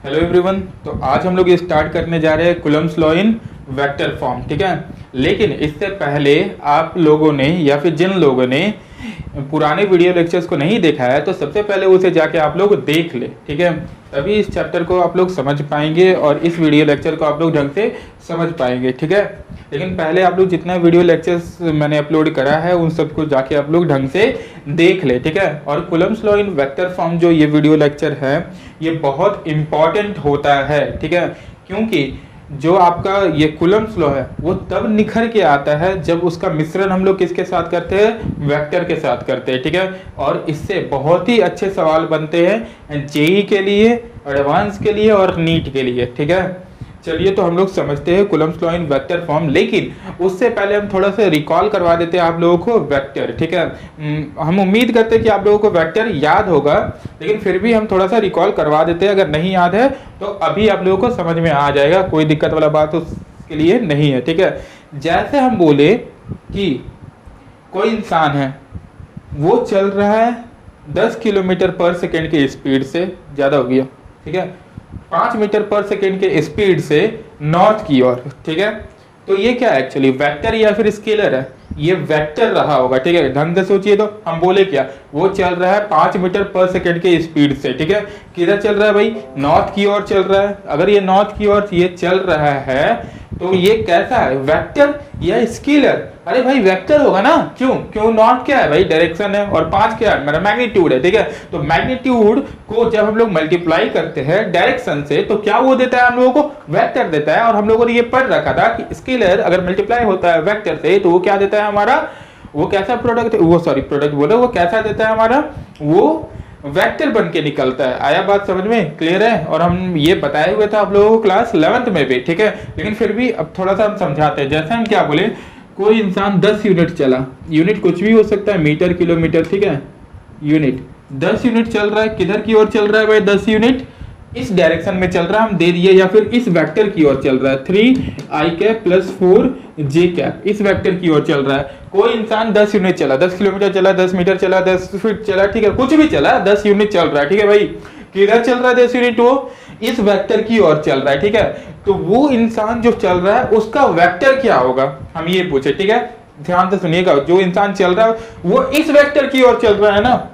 Hello everyone. तो आज हम लोग स्टार्ट करने जा रहे हैं Coulomb's law in vector form, ठीक है। लेकिन इससे पहले आप लोगों ने या फिर जिन लोगों ने पुराने वीडियो लेक्चर्स को नहीं देखा है तो सबसे पहले उसे जाके आप लोग देख ले, ठीक है। तभी इस चैप्टर को आप लोग समझ पाएंगे और इस वीडियो लेक्चर को आप लोग ढंग से समझ पाएंगे, ठीक है। लेकिन पहले आप लोग जितना वीडियो लेक्चर्स मैंने अपलोड करा है उन सबको जाके आप लोग ढंग से देख ले, ठीक है। और Coulomb's law in vector form जो ये वीडियो लेक्चर है ये बहुत इंपॉर्टेंट होता है, ठीक है। क्योंकि जो आपका ये कूलम्ब्स लॉ है वो तब निखर के आता है जब उसका मिश्रण हम लोग किसके साथ करते हैं, वेक्टर के साथ करते हैं, ठीक है। और इससे बहुत ही अच्छे सवाल बनते हैं जेई के लिए, एडवांस के लिए और नीट के लिए, ठीक है। चलिए तो हम लोग समझते हैं Coulomb's law in vector form, लेकिन उससे पहले हम थोड़ा सा रिकॉल करवा देते हैं आप लोगों को वेक्टर, ठीक है। हम उम्मीद करते हैं कि आप लोगों को वेक्टर याद होगा, लेकिन फिर भी हम थोड़ा सा रिकॉल करवा देते हैं। अगर नहीं याद है तो अभी आप लोगों को समझ में आ जाएगा, कोई दिक्कत वाला बात उसके लिए नहीं है, ठीक है। जैसे हम बोले कि कोई इंसान है वो चल रहा है 10 किलोमीटर पर सेकेंड की स्पीड से, ज़्यादा हो गया, ठीक है, 5 मीटर पर सेकेंड के स्पीड से नॉर्थ की ओर, ठीक है। तो ये क्या है एक्चुअली, वेक्टर या फिर स्केलर है? ये वेक्टर रहा होगा, ठीक है। ढंग से सोचिए तो हम बोले क्या, वो चल रहा है 5 मीटर पर सेकेंड के स्पीड से, ठीक है। किधर चल रहा है भाई, नॉर्थ की ओर चल रहा है। अगर ये नॉर्थ की ओर ये चल रहा है तो ये कैसा है, वेक्टर या स्केलर? अरे भाई वेक्टर होगा ना, क्यों नॉर्थ क्या है भाई, डायरेक्शन है, और 5 क्या है, मेरा मैग्नीट्यूड है, ठीक है। तो मैग्नीट्यूड को जब हम लोग मल्टीप्लाई करते हैं डायरेक्शन से तो क्या वो देता है हम लोगों को, वेक्टर देता है। और हम लोगों ने ये पढ़ रखा था कि स्केलर अगर मल्टीप्लाई होता है वेक्टर से तो वो क्या देता है हमारा, वो कैसा प्रोडक्ट, वो सॉरी प्रोडक्ट बोले, वो कैसा देता है हमारा, वो वेक्टर बन के निकलता है। आया बात समझ में, क्लियर है। और हम ये बताए हुए थे आप लोगों को क्लास 11th में भी, ठीक है। लेकिन फिर भी अब थोड़ा सा हम समझाते हैं। जैसे हम क्या बोले, कोई इंसान 10 यूनिट चला, यूनिट कुछ भी हो सकता है, मीटर, किलोमीटर, ठीक है। यूनिट 10 यूनिट चल रहा है, किधर की ओर चल रहा है भाई, 10 यूनिट इस डायरेक्शन में चल रहा है, हम दे दिए, या फिर इस वेक्टर की ओर चल रहा है, 3i cap plus 4j cap, इस वेक्टर की ओर चल रहा है। कोई इंसान 10 यूनिट चला, 10 किलोमीटर चला, 10 मीटर चला, 10 फीट चला, ठीक है, कुछ भी चला, 10 यूनिट चल रहा है, ठीक है भाई। किधर चल रहा है 10 यूनिट, वो इस वेक्टर की ओर चल रहा है, ठीक है। तो वो इंसान जो चल रहा है उसका वेक्टर क्या होगा, हम ये पूछे, ठीक है। ध्यान से सुनिएगा, जो इंसान चल रहा है वो इस वेक्टर की ओर चल रहा है ना,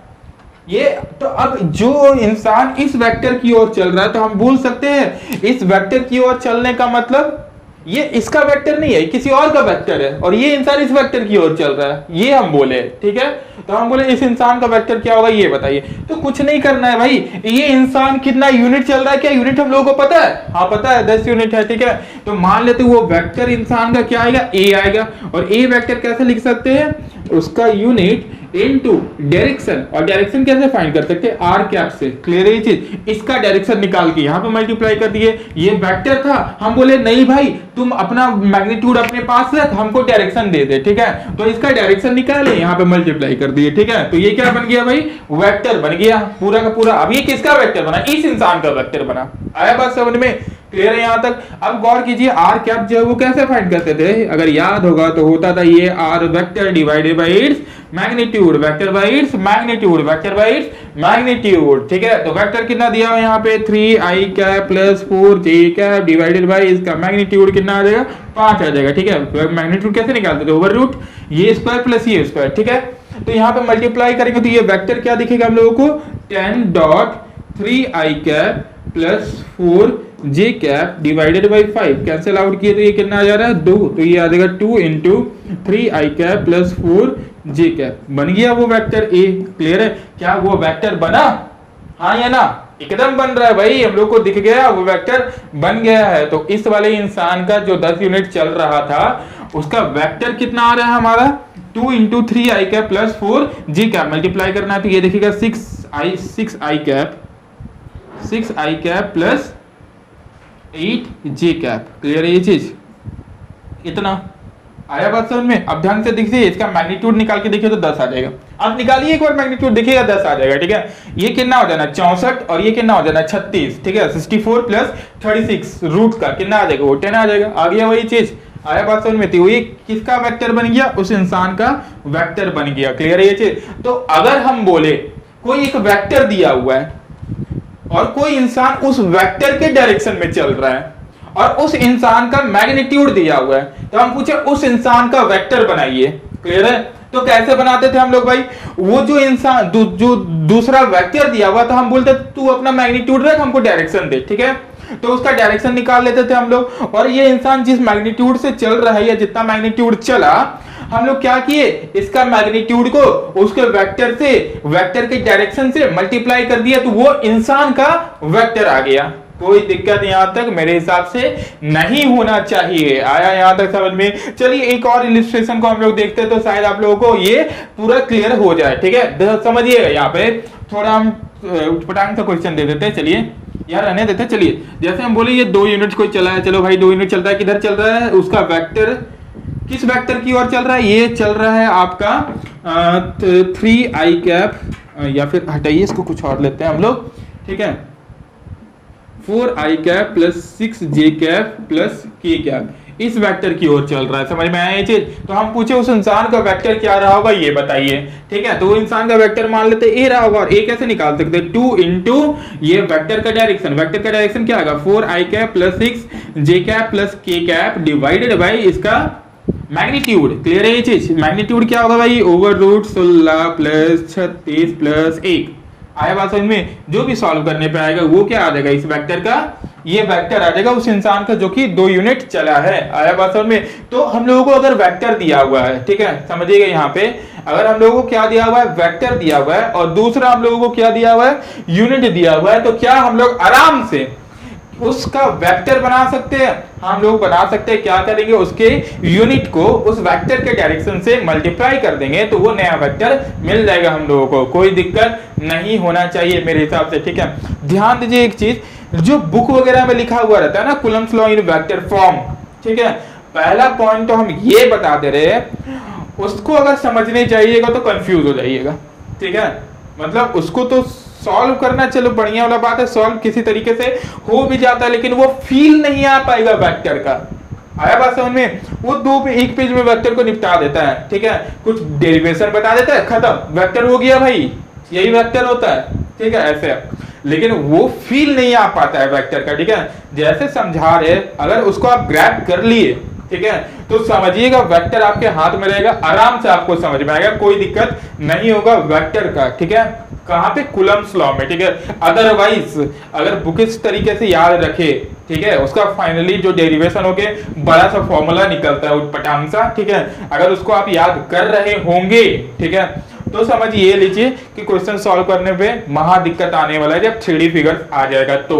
ये तो अब जो इंसान इस वेक्टर की ओर चल रहा है तो हम बोल सकते हैं इस वेक्टर की ओर चलने का मतलब ये इसका वेक्टर नहीं है, किसी और का वेक्टर है, और ये इंसान इस वेक्टर की ओर चल रहा है, ये हम बोले, ठीक है। तो हम बोले इस इंसान का वेक्टर क्या होगा, ये बताइए। तो कुछ नहीं करना है भाई, ये इंसान कितना यूनिट चल रहा है, क्या यूनिट हम लोगों को पता है, हाँ पता है, 10 यूनिट है, ठीक है। तो मान लेते वो वेक्टर इंसान का क्या आएगा, ए आएगा। और ए वेक्टर कैसे लिख सकते हैं, उसका यूनिट इनटू डायरेक्शन, और डायरेक्शन कैसे फाइंड कर सकते हैं, आर कैप से, क्लियर है ये चीज। इसका डायरेक्शन निकाल के यहाँ पे मल्टीप्लाई कर दिए, ये वेक्टर था, हम बोले नहीं भाई तुम अपना मैग्नीट्यूड अपने पास रख, हमको डायरेक्शन दे दे, ठीक है। तो इसका डायरेक्शन निकाले, यहाँ पे मल्टीप्लाई कर दिए, ठीक है। तो ये क्या बन गया भाई, वेक्टर बन गया पूरा का पूरा। अब ये किसका वेक्टर बना, इस इंसान का वेक्टर बना। आया बात समझ में, क्लियर है यहाँ तक। अब गौर कीजिए आर कैप जो है वो कैसे फाइंड करते थे, अगर याद होगा तो होता था ये R vector divided by its magnitude, vector by its magnitude, vector by its magnitude, ठीक है। तो वेक्टर कितना दिया है यहाँ पे, 3i cap plus 4j cap divided by इसका मैग्नीट्यूड कितना आ जाएगा, 5 आ जाएगा, ठीक है। मैग्नीट्यूड कैसे निकालते थे, ओवर रूट ये स्क्वायर प्लस ये स्क्वायर, ठीक है। तो यहाँ पे मल्टीप्लाई करेंगे तो ये वेक्टर क्या दिखेगा हम लोगों को, 10.3i cap plus 4j cap divided by 5, cancel out किए तो ये कितना आ जा रहा है, 2। तो ये आ जाएगा 2 into 3i cap plus 4j cap, बन गया वो वेक्टर ए, क्लियर है। क्या वो वेक्टर बना, हाँ या ना, एकदम बन रहा है भाई, हम लोग को दिख गया वो वेक्टर बन गया है। तो इस वाले इंसान का जो 10 यूनिट चल रहा था उसका वेक्टर कितना आ रहा है हमारा, 2 into 3i cap plus 4j cap, multiply करना है तो ये देखिएगा 6i cap plus 8j cap, clear है ये चीज, इतना आया बात समझ में। अब ध्यान से देखिए, इसका मैग्नीट्यूड निकाल के देखिए तो 10 आ जाएगा। आप निकालिए एक बार मैग्नीट्यूड, देखिएगा 10 आ जाएगा, ठीक है। ये कितना हो जाना 64 और ये कितना हो जाना 36, ठीक है। 64 प्लस 36 रूट का कितना आ जाएगा, वो 10 आ जाएगा। आ गया वही चीज, आया बात समझ में। तो ये किसका वेक्टर बन गया, उस इंसान का वेक्टर बन गया, क्लियर है ये चीज। तो अगर हम बोले कोई एक वेक्टर दिया हुआ है और कोई इंसान उस वेक्टर के डायरेक्शन में चल रहा है और उस इंसान का मैग्नीट्यूड दिया हुआ है, तो हम पूछे उस इंसान का वेक्टर बनाइए। क्लियर है? तो कैसे बनाते थे हम लोग भाई, वो जो इंसान जो दूसरा वेक्टर दिया हुआ था, हम बोलते तू अपना मैग्नीट्यूड रख, हमको डायरेक्शन दे, ठीक है? तो उसका डायरेक्शन निकाल लेते थे हम लोग, और ये इंसान जिस मैग्नीट्यूड से चल रहा है या जितना मैग्नीट्यूड चला, हम लोग क्या किए, इसका मैग्नीट्यूड को उसके वेक्टर से, वेक्टर के डायरेक्शन से मल्टीप्लाई कर दिया, तो वो इंसान का वेक्टर आ गया। कोई दिक्कत यहां तक मेरे हिसाब से नहीं होना चाहिए। आया यहां तक समझ में? चलिए एक और इलिस्ट्रेशन को हम लोग देखते हैं, तो शायद आप लोगों को ये पूरा क्लियर हो जाए, ठीक है? समझिएगा, यहाँ पे थोड़ा हम उठपटांग सा क्वेश्चन दे देते हैं। चलिए यार रहने देते हैं। चलिए जैसे हम बोले ये 2 यूनिट कोई चला है, चलो भाई 2 यूनिट चलता है, किधर चल रहा है, उसका वेक्टर किस वेक्टर की ओर चल रहा है, ये चल रहा है आपका 3i कैप, या फिर हटाइए इसको, कुछ और लेते हैं हम लोग, ठीक है? 4i cap plus 6j cap plus k cap, इस वेक्टर की ओर चल रहा है। समझ में आया ये चीज? तो हम पूछे उस इंसान का वेक्टर क्या रहा होगा, ये बताइए, ठीक है? तो वो इंसान का वेक्टर मान लेते ए रहा होगा, और ए कैसे निकाल सकते हैं, 2 इंटू ये वेक्टर का डायरेक्शन, वेक्टर का डायरेक्शन क्या होगा, 4i cap plus 6j cap plus k cap divided by इसका मैग्नीट्यूड। क्लियर है ये चीज? मैग्नीट्यूड क्या होगा भाई, ओवर रूट 16 प्लस 36 प्लस 1। आया बात समझ में? जो भी सॉल्व करने पे आएगा वो क्या आ जाएगा, इस वेक्टर का ये वेक्टर आ जाएगा उस इंसान का जो कि 2 यूनिट चला है। आया बात समझ में? तो हम लोगों को अगर वेक्टर दिया हुआ है, ठीक है, समझिएगा यहाँ पे, अगर हम लोगों को क्या दिया हुआ है, वेक्टर दिया हुआ है, और दूसरा हम लोगों को क्या दिया हुआ है, यूनिट दिया हुआ है, तो क्या हम लोग आराम से उसका वेक्टर बना सकते हैं? हम लोग बना सकते हैं। क्या करेंगे, उसके यूनिट को उस वेक्टर के डायरेक्शन से मल्टीप्लाई कर देंगे, तो वो नया वेक्टर मिल जाएगा हम लोगों को। कोई दिक्कत नहीं होना चाहिए मेरे हिसाब से, ठीक है? ध्यान दीजिए एक चीज, जो बुक वगैरह में लिखा हुआ रहता है ना, Coulomb's law in vector form, ठीक है, पहला पॉइंट तो हम ये बता दे रहे हैं, उसको अगर समझने जाइएगा तो कंफ्यूज हो जाइएगा, ठीक है? मतलब उसको तो सॉल्व करना चलो बढ़िया वाला बात है, सॉल्व किसी तरीके से हो भी जाता है, लेकिन वो फील नहीं आ पाएगा वेक्टर का। आया बात समझ में? वो एक पेज में वेक्टर को निपटा देता है, ठीक है, कुछ डेरिवेशन बता देता है, खत्म, वेक्टर हो गया भाई, यही वेक्टर होता है, ठीक है, ऐसे। लेकिन वो फील नहीं आ पाता है वेक्टर का, ठीक है? जैसे समझा रहे, अगर उसको आप ग्रैब कर लिए, ठीक है, तो समझिएगा वेक्टर आपके हाथ में रहेगा, आराम से आपको समझ में आएगा, कोई दिक्कत नहीं होगा वेक्टर का, ठीक है? कहां पे, कूलम्ब्स लॉ में, ठीक है? अदरवाइज अगर बुक इस तरीके से याद रखे, ठीक है, उसका फाइनली जो डेरिवेशन होके बड़ा सा फॉर्मूला निकलता है उटपटांग सा, ठीक है, अगर उसको आप याद कर रहे होंगे, ठीक है, तो समझ ये लीजिए कि क्वेश्चन सॉल्व करने पे महा दिक्कत आने वाला है जब 3D फिगर्स आ जाएगा तो।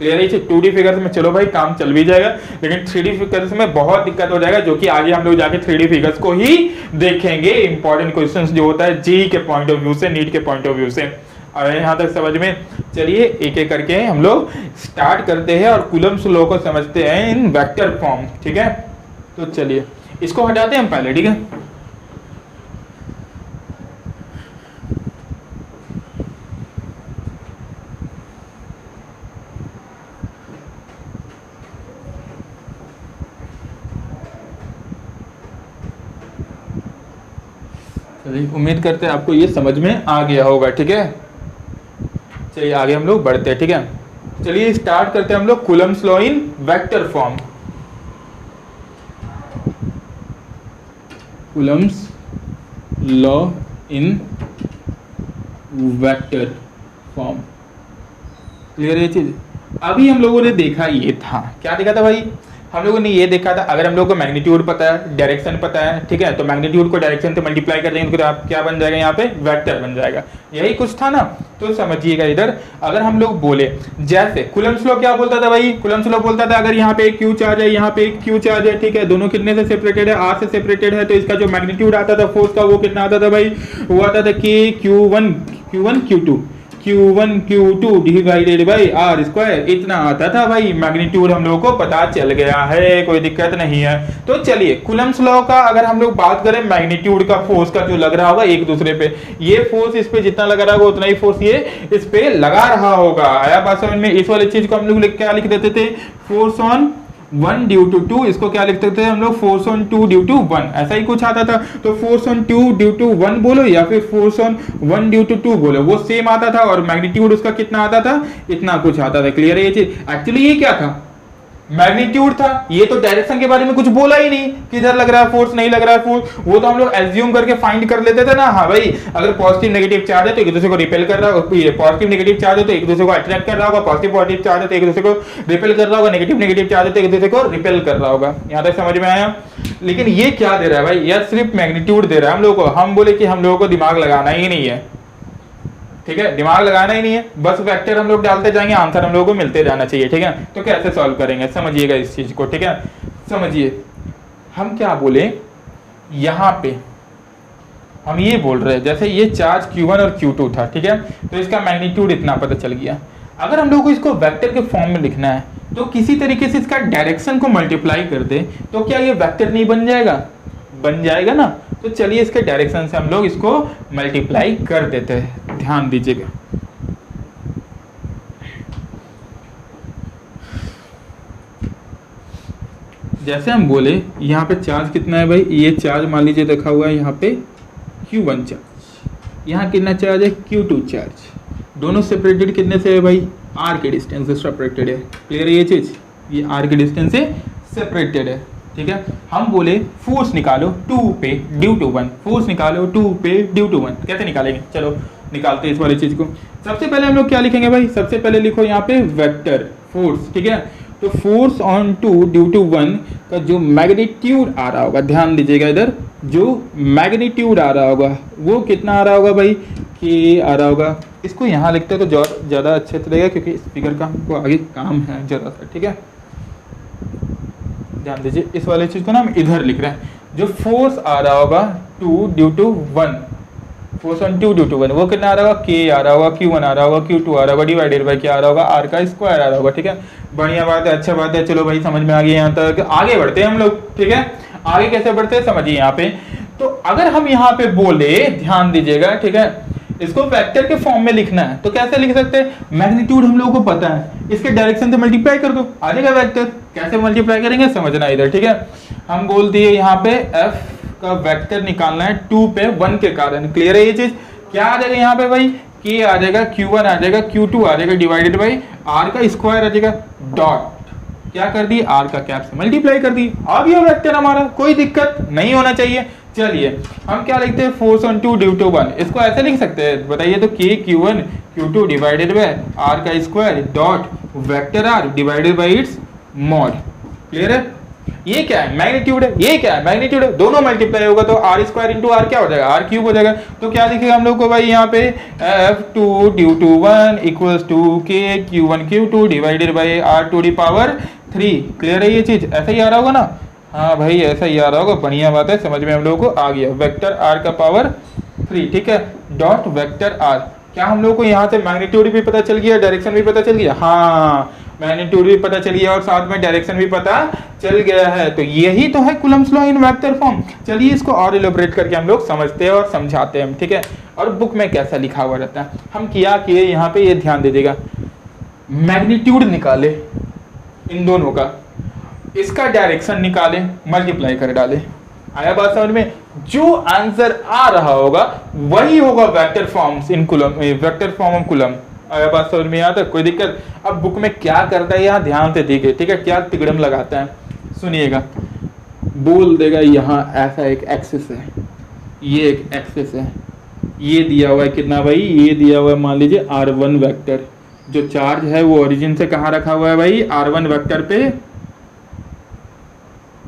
क्लियर है? 2D फिगर्स में चलो भाई काम चल भी जाएगा, लेकिन 3D फिगर्स में बहुत दिक्कत हो जाएगा, जो कि आगे हम लोग जाके 3D फिगर्स को ही देखेंगे। इंपॉर्टेंट क्वेश्चंस जो होता है जेईई के पॉइंट ऑफ व्यू से, नीट के पॉइंट ऑफ व्यू से। और यहाँ तक समझ में? चलिए एक एक करके हम लोग स्टार्ट करते हैं और कूलम्ब्स लॉ को समझते हैं इन वेक्टर फॉर्म, ठीक है? तो चलिए इसको हटाते हैं हम पहले, ठीक है? उम्मीद करते हैं आपको ये समझ में आ गया होगा, ठीक है? चलिए आगे हम लोग बढ़ते हैं, ठीक है? चलिए स्टार्ट करते हैं हम लोग Coulomb's law in vector form. Coulomb's law in vector form. Clear है ये चीज? अभी हम लोगों ने देखा ये था, क्या देखा था भाई? हम लोगों ने ये देखा था, अगर हम लोगों को मैग्नीट्यूड पता है, डायरेक्शन पता है, ठीक है, तो मैग्नीट्यूड को डायरेक्शन से मल्टीप्लाई कर देंगे तो आप क्या बन जाएगा, यहाँ पे वेक्टर बन जाएगा। यही कुछ था ना? तो समझिएगा इधर, अगर हम लोग बोले जैसे कूलम्ब्स लॉ क्या बोलता था भाई? कूलम्ब्स लॉ बोलता था अगर यहाँ पे एक क्यू चार्ज है, यहाँ पे एक क्यू चार्ज है, ठीक है, दोनों कितने से सेपरेटेड है, आर से सेपरेटेड है, तो इसका जो मैग्नीट्यूड आता था फोर्स का वो कितना आता था भाई? वो आता था कि Q1 Q2 divided by are square, इतना आता था भाई। मैग्नीट्यूड हम लोगों को पता चल गया है, कोई दिक्कत नहीं है। तो चलिए कूलम्ब्स लॉ का अगर हम लोग बात करें, मैग्नीट्यूड का फोर्स का जो लग रहा होगा एक दूसरे पे, ये फोर्स इस पे जितना लगा रहा होगा उतना ही फोर्स ये इस पे लगा रहा होगा। आया बात समझ में? इस वाली चीज को हम लोग क्या लिख देते थे? फोर्स ऑन 1 ड्यू टू 2, इसको क्या लिखते थे हम लोग, फोर्स ऑन 2 ड्यू टू 1, ऐसा ही कुछ आता था। तो फोर्स ऑन 2 ड्यू टू 1 बोलो या फिर फोर्स ऑन 1 ड्यू टू 2 बोलो, वो सेम आता था और मैग्नीट्यूड उसका कितना आता था, इतना कुछ आता था। क्लियर है ये चीज? एक्चुअली ये क्या था, मैग्नीट्यूड था, ये तो डायरेक्शन के बारे में कुछ बोला ही नहीं, किधर लग रहा है फोर्स, नहीं लग रहा है फोर्स, वो तो हम लोग एज्यूम करके फाइंड कर लेते थे ना। हाँ भाई, अगर पॉजिटिव नेगेटिव चार्ज है तो एक दूसरे को रिपेल कर रहा होगा, ये पॉजिटिव नेगेटिव चार्ज है तो एक दूसरे को अट्रैक्ट कर रहा होगा, पॉजिटिव पॉजिटिव चार्ज है तो एक दूसरे को रिपेल कर रहा होगा, नेगेटिव नेगेटिव चार्ज है तो एक दूसरे को रिपेल कर रहा होगा। यहाँ तक समझ में आया? लेकिन ये क्या दे रहा है भाई, यह सिर्फ मैग्नीट्यूड दे रहा है हम लोग को। हम बोले कि हम लोगों को दिमाग लगाना ही नहीं है, ठीक है, दिमाग लगाना ही नहीं है, बस वेक्टर हम लोग डालते जाएंगे, आंसर हम लोगों को मिलते जाना चाहिए। ठीक है, तो कैसे सॉल्व करेंगे समझिएगा इस चीज को। ठीक है, समझिए हम क्या बोले, यहाँ पे हम ये बोल रहे हैं जैसे ये चार्ज Q1 और Q2 था, ठीक है, तो इसका मैग्नीट्यूड इतना पता चल गया। अगर हम लोग को इसको वेक्टर के फॉर्म में लिखना है तो किसी तरीके से इसका डायरेक्शन को मल्टीप्लाई कर दे तो क्या ये वेक्टर नहीं बन जाएगा? बन जाएगा ना। तो चलिए इसके डायरेक्शन से हम लोग इसको मल्टीप्लाई कर देते हैं, ध्यान दीजिएगा। जैसे हम बोले यहाँ पे चार्ज कितना है भाई, ये चार्ज मान लीजिए रखा हुआ है यहाँ पे Q1 चार्ज, यहाँ कितना चार्ज है Q2 चार्ज, दोनों सेपरेटेड कितने से है भाई, R के डिस्टेंस से सेपरेटेड है। क्लियर है ये चीज, ये R के डिस्टेंस से सेपरेटेड है। ठीक है, हम बोले फोर्स निकालो 2 पे ड्यू टू 1, फोर्स निकालो 2 पे ड्यू टू 1, कैसे निकालेंगे, चलो निकालते हैं इस वाली चीज को। सबसे पहले हम लोग क्या लिखेंगे भाई, सबसे पहले लिखो यहाँ पे वेक्टर फोर्स। ठीक है, तो फोर्स ऑन 2 ड्यू टू 1 का जो मैग्नीट्यूड आ रहा होगा, ध्यान दीजिएगा इधर, जो मैग्नीट्यूड आ रहा होगा वो कितना आ रहा होगा भाई, कि आ रहा होगा, इसको यहाँ लिखते हैं तो ज़्यादा अच्छे से लगेगा क्योंकि स्पीकर का हमको आगे काम है ज़रा सा। ठीक है, ध्यान दीजिए इस वाले चीज को ना हम इधर लिख रहे हैं, जो फोर्स आ रहा होगा 2 due to 1, force on 2 due to 1 वो कितना आ रहा होगा, K आ रहा होगा, Q1 आ रहा होगा, Q2 आ रहा होगा, डिवाइडेड बाय क्या आ रहा होगा, R का स्क्वायर आ रहा होगा। ठीक है, बढ़िया बात है, अच्छा बात है, चलो भाई समझ में आ गया। यहाँ तक आगे बढ़ते हैं हम लोग। ठीक है, आगे कैसे बढ़ते हैं समझिए यहाँ पे। तो अगर हम यहाँ पे बोले, ध्यान दीजिएगा, ठीक है, इसको वेक्टर के फॉर्म में लिखना है तो कैसे लिख सकते हैं, मैग्नीट्यूड हम लोगों को पता है, इसके डायरेक्शन से मल्टीप्लाई कर दो, आ जाएगा वेक्टर। कैसे मल्टीप्लाई करेंगे समझना इधर। ठीक है, हम बोल दिए यहाँ पे f का वेक्टर निकालना है 2 पे 1 के कारण। क्लियर है ये चीज? क्या आ जाएगा यहाँ पे भाई, K आ जाएगा, Q1 आ जाएगा, Q2 आ जाएगा, डिवाइडेड बाई R का स्क्वायर आ जाएगा, डॉट क्या कर दी, R का कैप से मल्टीप्लाई कर दी, आ गया वेक्टर हमारा, कोई दिक्कत नहीं होना चाहिए। चलिए हम क्या लिखते हैं, फोर्स ऑन 2 ड्यू टू 1, इसको ऐसे लिख सकते हैं बताइए तो, K Q1 Q2 divided by R का square dot vector R divided by it's mod. Clear है? ये क्या है, मैग्नीट्यूड है, ये क्या है, मैग्नीट्यूड है, दोनों मल्टीप्लाई होगा तो R स्क्वायर इंटू R क्या हो जाएगा, R क्यूब हो जाएगा। तो क्या लिखेगा हम लोग को भाई यहाँ पे, F2 due to 1 equals to K Q1 Q2 divided by R to the power 3। Clear है ये चीज? ऐसा ही आ रहा होगा ना, हाँ भाई ऐसा ही आ रहा होगा, बढ़िया बात है, समझ में हम लोगों को आ गया। वेक्टर R का पावर 3, ठीक है, डॉट वेक्टर R। क्या हम लोग को यहाँ से मैग्नीट्यूड भी पता चल गया, डायरेक्शन भी पता चल गया, हाँ मैग्नीट्यूड भी पता चल गया और साथ में डायरेक्शन भी पता चल गया है। तो यही तो है Coulomb's law in vector form. चलिए इसको और इलेबोरेट करके हम लोग समझते हैं और समझाते हैं, ठीक है, और बुक में कैसा लिखा हुआ रहता है। हम क्या किए यहाँ पे, ये ध्यान दे देगा, मैग्नीट्यूड निकाले इन दोनों का, इसका डायरेक्शन निकाले, मल्टीप्लाई कर डाले। आया बात समझ में? जो आंसर आ रहा होगा वही होगा vector forms in coulomb, vector form of coulomb. आया बात समझ में? यहाँ तक कोई दिक्कत? अब बुक में क्या करता है यहाँ ध्यान से देखिए, ठीक है, क्या तिगड़म लगाता है सुनिएगा। बोल देगा यहाँ ऐसा एक एक्सिस है, ये एक एक्सिस है, ये दिया हुआ है कितना भाई, ये दिया हुआ है मान लीजिए R1 वेक्टर, जो चार्ज है वो ओरिजिन से कहाँ रखा हुआ है भाई, R1 वेक्टर पे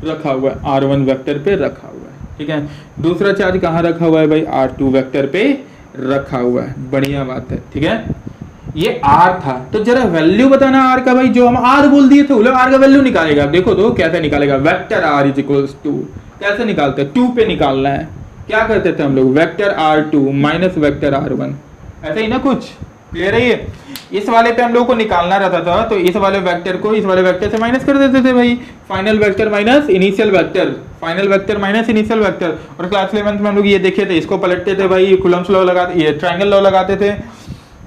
रखा हुआ है, R1 वेक्टर पे रखा हुआ है, ठीक है। दूसरा चार्ज कहाँ रखा हुआ है भाई, R2 वेक्टर पे रखा हुआ है, बढ़िया बात है, ठीक है। ये R था तो जरा वैल्यू बताना R का भाई, जो हम R बोल दिए थे वो लोग R का वैल्यू निकालेगा। देखो तो कैसे निकालेगा, vector R is equals to, कैसे निकालते हैं, 2 पे निकालना है। क्या करते थे हम लोग, vector R2 minus vector R1, ऐसा ही ना कुछ। क्लियर है ये? इस वाले पे हम लोग को निकालना रहता था तो इस वाले वेक्टर को इस वाले वेक्टर से माइनस कर देते थे भाई, final vector minus initial vector, final vector minus initial vector. और क्लास 11 में हम लोग ये देखे थे, इसको पलटते थे भाई, कूलम्ब्स लॉ लगाते, ये ट्रायंगल लॉ लगाते थे,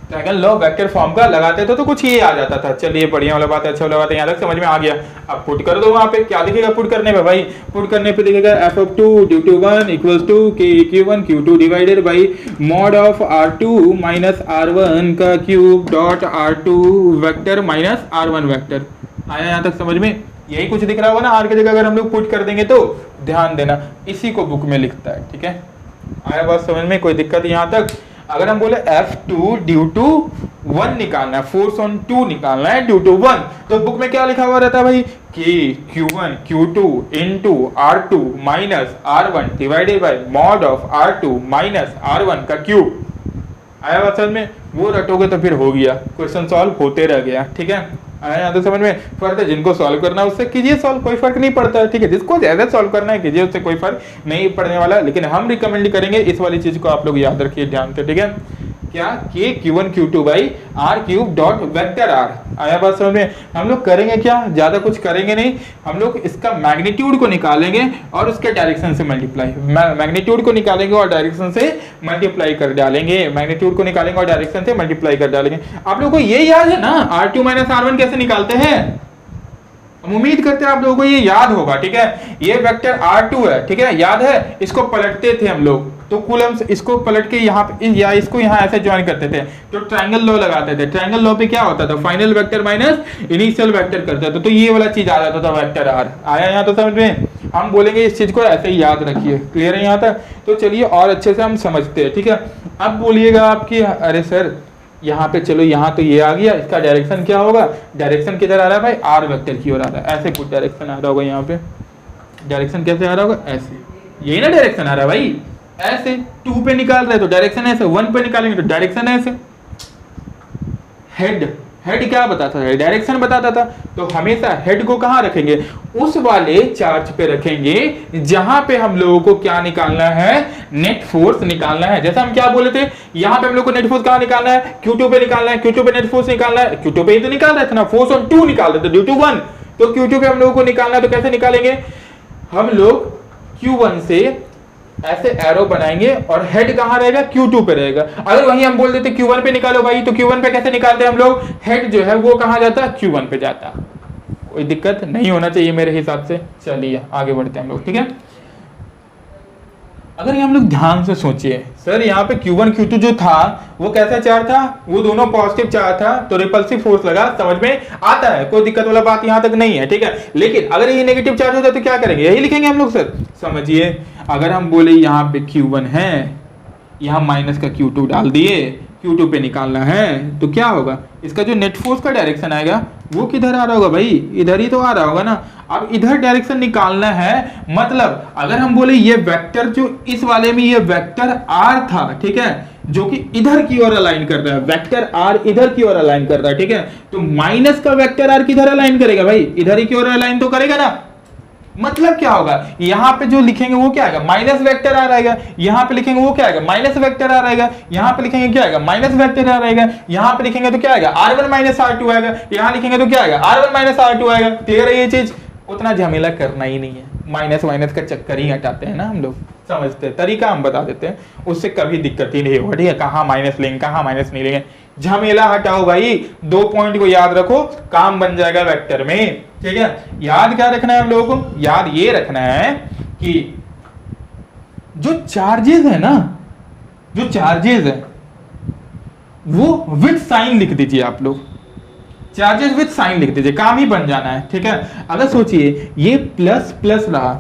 ट्रायंगल लॉ वेक्टर फॉर्म का लगाते थे तो कुछ ये आ जाता था। चलिए बढ़िया वाला बात है, अच्छा वाला बात है, यहाँ तक समझ में आ गया। अब पुट कर दो, वहां पे क्या दिखेगा पुट करने पे भाई? पुट करने पे दिखेगा f of 2 due to 1 equals to k q1 q2 divided by mod of r2 minus r1 का cube dot r2 vector minus r1 vector. आया यहाँ तक समझ में? यही कुछ दिख रहा होगा ना r की जगह अगर हम लोग पुट कर देंगे तो। ध्यान देना, इसी को बुक में लिखता है, ठीक है? आया बात समझ में? कोई दिक्कत यहाँ तक? अगर हम बोले F2 ड्यू टू 1 निकालना है, फोर्स ऑन 2 निकालना है ड्यू टू 1, तो बुक में क्या लिखा हुआ रहता है भाई? कि Q1 Q2 into R2 minus R1 divided by mod of R2 minus R1 का क्यूब। आया बात समझ में? वो रटोगे तो फिर हो गया, क्वेश्चन सॉल्व होते रह गया, ठीक है? आया तो समझ में? फर्क है, जिनको सॉल्व करना है उससे कीजिए सॉल्व, कोई फर्क नहीं पड़ता है, ठीक है? जिसको ज्यादा सॉल्व करना है कीजिए, उससे कोई फर्क नहीं पड़ने वाला। लेकिन हम रिकमेंड करेंगे इस वाली चीज को आप लोग याद रखिए ध्यान से, ठीक है? क्या? K Q1 Q2 by R cube dot vector R. आया बात समझ में? हम लोग करेंगे क्या? ज्यादा कुछ करेंगे नहीं, हम लोग इसका मैग्नीट्यूड को निकालेंगे और उसके डायरेक्शन से मल्टीप्लाई, मैग्नीट्यूड को निकालेंगे और डायरेक्शन से मल्टीप्लाई कर डालेंगे, मैग्नीट्यूड को निकालेंगे और डायरेक्शन से मल्टीप्लाई कर डालेंगे। आप लोगों को ये याद है ना R2 माइनस R1 कैसे निकालते हैं? हम उम्मीद करते हैं आप लोगों को ये याद होगा, ठीक है? ये वेक्टर R2 है, ठीक है? याद है? इसको पलटते थे हम लोग, तो कूलम्स इसको पलट के यहाँ पे या इसको यहाँ ऐसे ज्वाइन करते थे, तो ट्रायंगल लॉ लगाते थे। ट्रायंगल लॉ पे क्या होता था? Final vector minus initial vector करते थे, तो ये वाला चीज आ जाता था वेक्टर आर। आया यहाँ तो समझ में? हम बोलेंगे इस चीज को ऐसे ही याद रखिए। क्लियर है यहाँ तक? तो चलिए और अच्छे से हम समझते हैं, ठीक है? अब बोलिएगा आपकी अरे सर यहाँ पे चलो, यहाँ तो ये आ गया, इसका डायरेक्शन क्या होगा? डायरेक्शन किधर आ रहा है भाई? आर वेक्टर की ओर आ रहा है, ऐसे कुछ डायरेक्शन आ रहा होगा। यहाँ पे डायरेक्शन कैसे आ रहा होगा? ऐसे, यही ना डायरेक्शन आ रहा है भाई? ऐसे 2 पे निकाल रहे तो डायरेक्शन ऐसे, 1 पे निकालेंगे तो डायरेक्शन ऐसे। हेड, हेड क्या बताता था? डायरेक्शन बताता था। तो हमेशा हेड को कहाँ रखेंगे? उस वाले चार्ज पे रखेंगे जहां पे हम लोगों को क्या निकालना है? नेट फोर्स निकालना है। जैसा हम क्या बोले थे, यहाँ पे हम लोग को नेट फोर्स कहाँ निकालना है? Q2 पे निकालना है। Q2 पे नेट फोर्स निकालना है, Q2 पे ही तो निकाल रहे थे ना, फोर्स ऑन 2 निकाल रहे थे ड्यू टू 1, तो Q2 पे हम लोगों को निकालना है। तो कैसे निकालेंगे? हम लोग Q1 से ऐसे एरो बनाएंगे और हेड कहां रहेगा? Q2 पे रहेगा। अगर वही हम बोल देते Q1 पे निकालो भाई, तो Q1 पे कैसे निकालते हैं हम लोग? हेड जो है वो कहां जाता? Q1 पे जाता। कोई दिक्कत नहीं होना चाहिए मेरे हिसाब से। चलिए आगे बढ़ते हैं हम लोग, ठीक है? अगर ये हम लोग ध्यान से सोचिए, सर यहाँ पे Q1 Q2 जो था वो कैसा चार्ज था? वो दोनों पॉजिटिव चार्ज था, तो रिपल्सिव फोर्स लगा, समझ में आता है? कोई दिक्कत वाला बात यहाँ तक नहीं है, ठीक है? लेकिन अगर ये नेगेटिव चार्ज होता है तो क्या करेंगे? यही लिखेंगे हम लोग सर। समझिए, अगर हम बोले यहाँ पे Q1 है, यहाँ माइनस का Q2 डाल दिए, Q2 पे निकालना है, तो क्या होगा? इसका जो नेट फोर्स का डायरेक्शन आएगा वो किधर आ रहा होगा भाई? इधर ही तो आ रहा होगा ना। अब इधर डायरेक्शन निकालना है, मतलब अगर हम बोले ये वेक्टर जो इस वाले में ये वेक्टर R था, ठीक है, जो कि इधर की ओर अलाइन कर रहा है, वेक्टर R इधर की ओर अलाइन कर रहा है, ठीक है? तो माइनस का वेक्टर R किधर अलाइन करेगा भाई? इधर ही की ओर अलाइन तो करेगा ना। मतलब क्या होगा? यहाँ पे जो लिखेंगे वो क्या आएगा? माइनस वेक्टर आ रहेगा। यहाँ पे लिखेंगे वो क्या आएगा? माइनस वेक्टर आ रहेगा। यहाँ पे लिखेंगे क्या आएगा? माइनस वेक्टर आ रहेगा। यहाँ पे लिखेंगे तो क्या आएगा? R1 माइनस R2 आएगा। यहाँ लिखेंगे तो क्या आएगा? R1 माइनस R2 आएगा। क्लियर है ये चीज? उतना झमेला करना ही नहीं है, माइनस माइनस का चक्कर ही हटाते हैं ना हम लोग, समझते हैं? तरीका हम बता देते हैं, उससे कभी दिक्कत ही नहीं होगा, ठीक है? कहाँ माइनस लेंगे, कहाँ माइनस नहीं लेंगे, झमेला हटाओ भाई। 2 पॉइंट को याद रखो, काम बन जाएगा वेक्टर में, ठीक है? याद क्या रखना है हम लोगों को? याद ये रखना है कि जो चार्जेस है ना, जो चार्जेस है वो विद साइन लिख दीजिए आप लोग। चार्जेस विद साइन लिख दीजिए, काम ही बन जाना है, ठीक है? अगर सोचिए ये प्लस प्लस रहा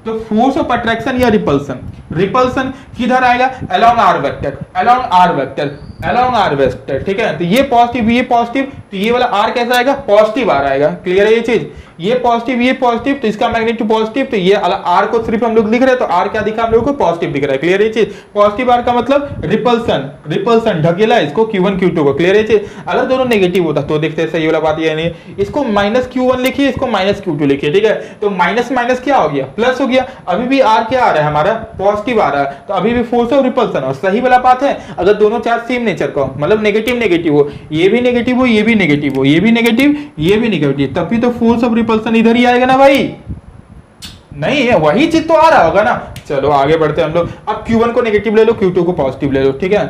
तो फोर्स ऑफ अट्रैक्शन या रिपल्सन, रिपल्सन किधर आएगा? Along are vector, along are vector, along are vector, ठीक है? तो ये पॉजिटिव, तो ये वाला आर कैसा आएगा? पॉजिटिव आर आएगा। क्लियर है ये चीज? ये पॉजिटिव, तो इसका मैग्नीट्यूड पॉजिटिव, तो ये आर को सिर्फ हम लोग लिख रहे हैं, तो आर क्या दिखा हम लोगों को? पॉजिटिव दिख रहा है। क्लियर है ये चीज? पॉजिटिव आर का मतलब रिपल्सन ढकेला इसको Q1 Q2 को। क्लियर है ये चीज? अगर दोनों नेगेटिव होता तो देखते सही वाला बात ये नहीं, इसको माइनस Q1 लिखिए, इसको माइनस Q2 लिखिए, ठीक है? तो माइनस माइनस क्या हो गया? प्लस हो गया। अभी भी आर क्या आ रहा है हमारा? पॉजिटिव आ रहा है, तो अभी भी फोर्स ऑफ रिपल्सन। और सही वाला बात है, अगर दोनों चार्ज सेम नेचर का हो, मतलब नेगेटिव हो, ये भी नेगेटिव हो, ये भी नेगेटिव हो, ये भी नेगेटिव, ये भी नेगेटिव, तभी तो फोर्स ऑफ रिपल्सन इधर ही आएगा ना भाई। नहीं है, वही चीज तो आ रहा होगा ना। चलो आगे बढ़ते हैं हम लोग। अब Q1 को नेगेटिव ले लो, Q2 को पॉजिटिव ले लो, ठीक है?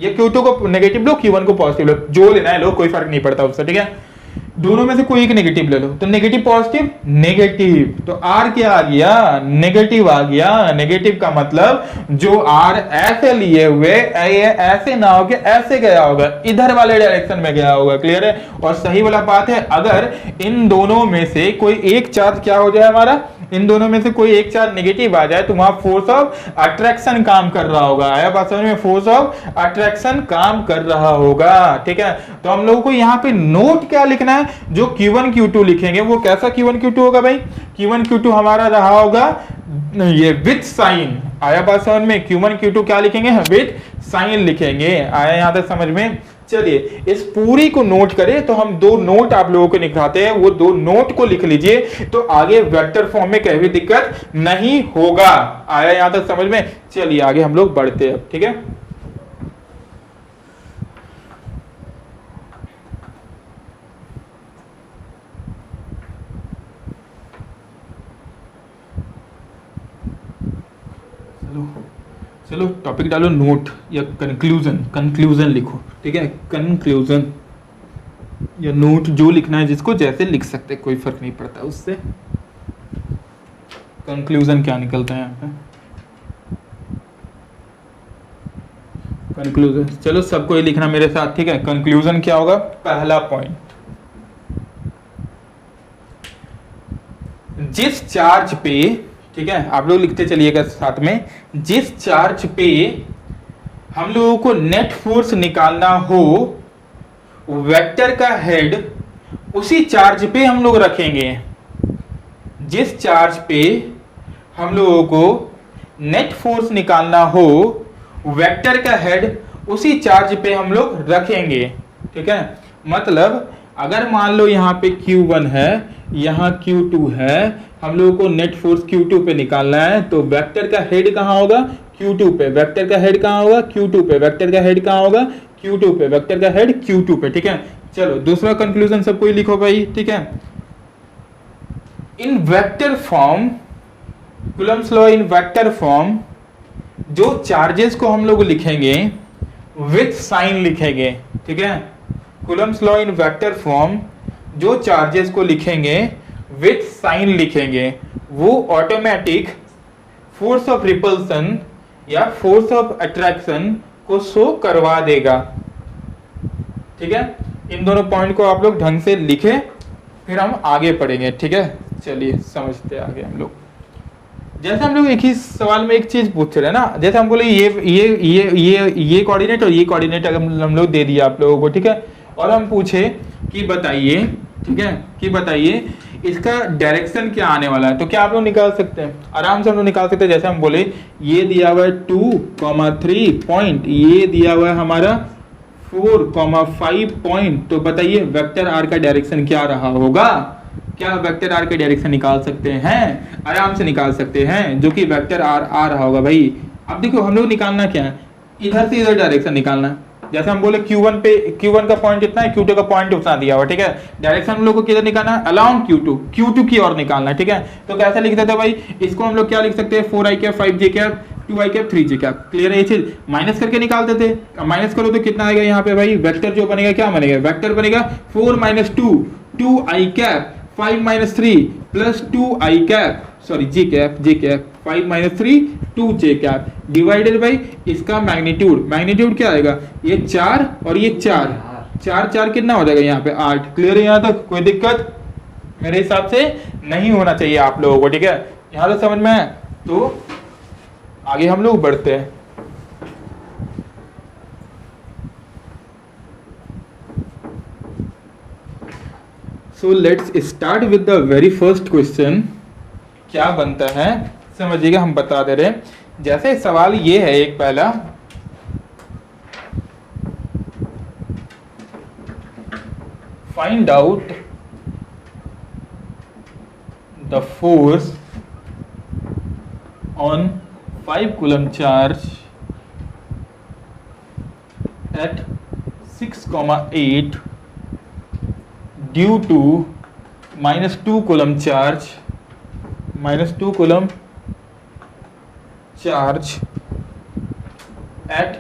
ये Q2 को नेगेटिव लो, Q1 को पॉजिटिव लो, जो लेना है लो, कोई फर्क नहीं पड़ता उससे, ठीक है। दोनों में से कोई एक नेगेटिव ले लो, तो नेगेटिव पॉजिटिव नेगेटिव, तो R क्या आ गया, नेगेटिव आ गया। नेगेटिव का मतलब जो R ऐसे लिए हुए ये ऐसे ना हो के ऐसे गया होगा, इधर वाले डायरेक्शन में गया होगा, क्लियर है। और सही वाला बात है, अगर इन दोनों में से कोई एक चार्ज क्या हो जाए हमारा, इन दोनों में से कोई एक चार्ज नेगेटिव आ जाए तो वहां फोर्स ऑफ अट्रैक्शन काम कर रहा होगा। आया बात समझ में, फोर्स ऑफ अट्रैक्शन काम कर रहा होगा, ठीक है। तो हम लोगों को यहाँ पे नोट क्या लिखना है, जो Q1 Q2 लिखेंगे वो कैसा Q1 Q2 होगा भाई, Q1 Q2 हमारा रहा होगा ये विथ साइन। आया बात समझ में, Q1 Q2 क्या लिखेंगे, विथ साइन लिखेंगे। आया यहां तक समझ में। चलिए इस पूरी को नोट करें, तो हम दो नोट आप लोगों को निकालते हैं, वो दो नोट को लिख लीजिए, तो आगे वेक्टर फॉर्म में कहीं भी दिक्कत नहीं होगा। आया यहां तक समझ में। चलिए आगे हम लोग बढ़ते हैं, ठीक है। चलो टॉपिक डालो नोट या कंक्लूजन, कंक्लूजन लिखो, ठीक है। कंक्लूजन या नोट जो लिखना है, जिसको जैसे लिख सकते, कोई फर्क नहीं पड़ता उससे। कंक्लूजन क्या निकलता है यहाँ पे, कंक्लूजन। चलो सबको ही लिखना मेरे साथ, ठीक है। कंक्लूजन क्या होगा, पहला पॉइंट, जिस चार्ज पे, ठीक है, आप लोग लिखते चलिएगा साथ में, जिस चार्ज पे हम लोगों को नेट फोर्स निकालना हो, वेक्टर का हेड उसी चार्ज पे हम लोग रखेंगे। जिस चार्ज पे हम लोगों को नेट फोर्स निकालना हो, वेक्टर का हेड उसी चार्ज पे हम लोग रखेंगे, ठीक है। मतलब अगर मान लो यहाँ पे Q1 है, यहाँ Q2 है, हम लोगों को नेट फोर्स Q2 पे निकालना है, तो वेक्टर का हेड कहाँ होगा, Q2 पे। वेक्टर का हेड कहाँ होगा, Q2 पे। वेक्टर का हेड कहाँ होगा, Q2 पे। वेक्टर का हेड Q2 पे, ठीक है। चलो दूसरा कंक्लूजन सबको ही लिखो भाई, ठीक है। इन vector form, Coulomb's law in vector form, जो चार्जेस को हम लोग लिखेंगे विथ साइन लिखेंगे, ठीक है। Coulomb's law in vector form, जो चार्जेस को लिखेंगे विथ साइन लिखेंगे, वो ऑटोमेटिक फोर्स ऑफ रिपल्सन या फोर्स ऑफ अट्रैक्शन को शो करवा देगा, ठीक है। इन दोनों पॉइंट को आप लोग ढंग से लिखे, फिर हम आगे पढ़ेंगे, ठीक है। चलिए समझते आगे हम लोग। जैसे हम लोग एक ही सवाल में एक चीज पूछ रहे हैं ना, जैसे हम बोले ये कोऑर्डिनेट और ये कोऑर्डिनेट अगर हम लोग दे दिया आप लोगों को, ठीक है, और हम पूछे कि बताइए, ठीक है, कि बताइए इसका डायरेक्शन क्या आने वाला है, तो क्या आप लोग निकाल सकते हैं, आराम से हम लोग निकाल सकते हैं। जैसे हम बोले ये दिया हुआ है 2,3 पॉइंट, ये दिया हुआ है हमारा 4,5 पॉइंट, तो बताइए वेक्टर आर का डायरेक्शन क्या रहा होगा। क्या वेक्टर आर का डायरेक्शन निकाल सकते हैं, आराम से निकाल सकते हैं, जो कि वेक्टर आर आ रहा होगा भाई। अब देखो हम लोग निकालना क्या है, इधर से इधर डायरेक्शन निकालना है। जैसे हम बोले Q1 पे, Q1 का पॉइंट इतना है, Q2 का पॉइंट उतना दिया हुआ, ठीक है। डायरेक्शन हम लोग को किधर निकालना है, अलाउंड Q2 की ओर निकालना है, ठीक है। तो कैसे लिख देते हैं भाई, इसको हम लोग क्या लिख सकते हैं, 4i cap 5j cap 2i cap 3j cap, clear है ये चीज। माइनस करके निकालते थे, माइनस करो तो कितना आएगा यहाँ पे भाई, वेक्टर जो बनेगा क्या बनेगा, वेक्टर बनेगा 4 - 2 2i cap 5 - 3 plus 2i cap, sorry j cap 5 - 3 2j cap divided by इसका मैग्नीट्यूड क्या आएगा, ये 4 और ये 4 कितना हो जाएगा यहाँ पे 8। क्लियर है यहाँ तक, कोई दिक्कत मेरे हिसाब से नहीं होना चाहिए आप लोगों को, ठीक है। यहाँ तक समझ में है, तो आगे हम लोग बढ़ते हैं। So let's start with the very first question. क्या बनता है समझिएगा, हम बता दे रहे हैं। जैसे सवाल ये है एक पहला, find out the force on 5 coulomb charge at 6,8 due to -2 coulomb charge at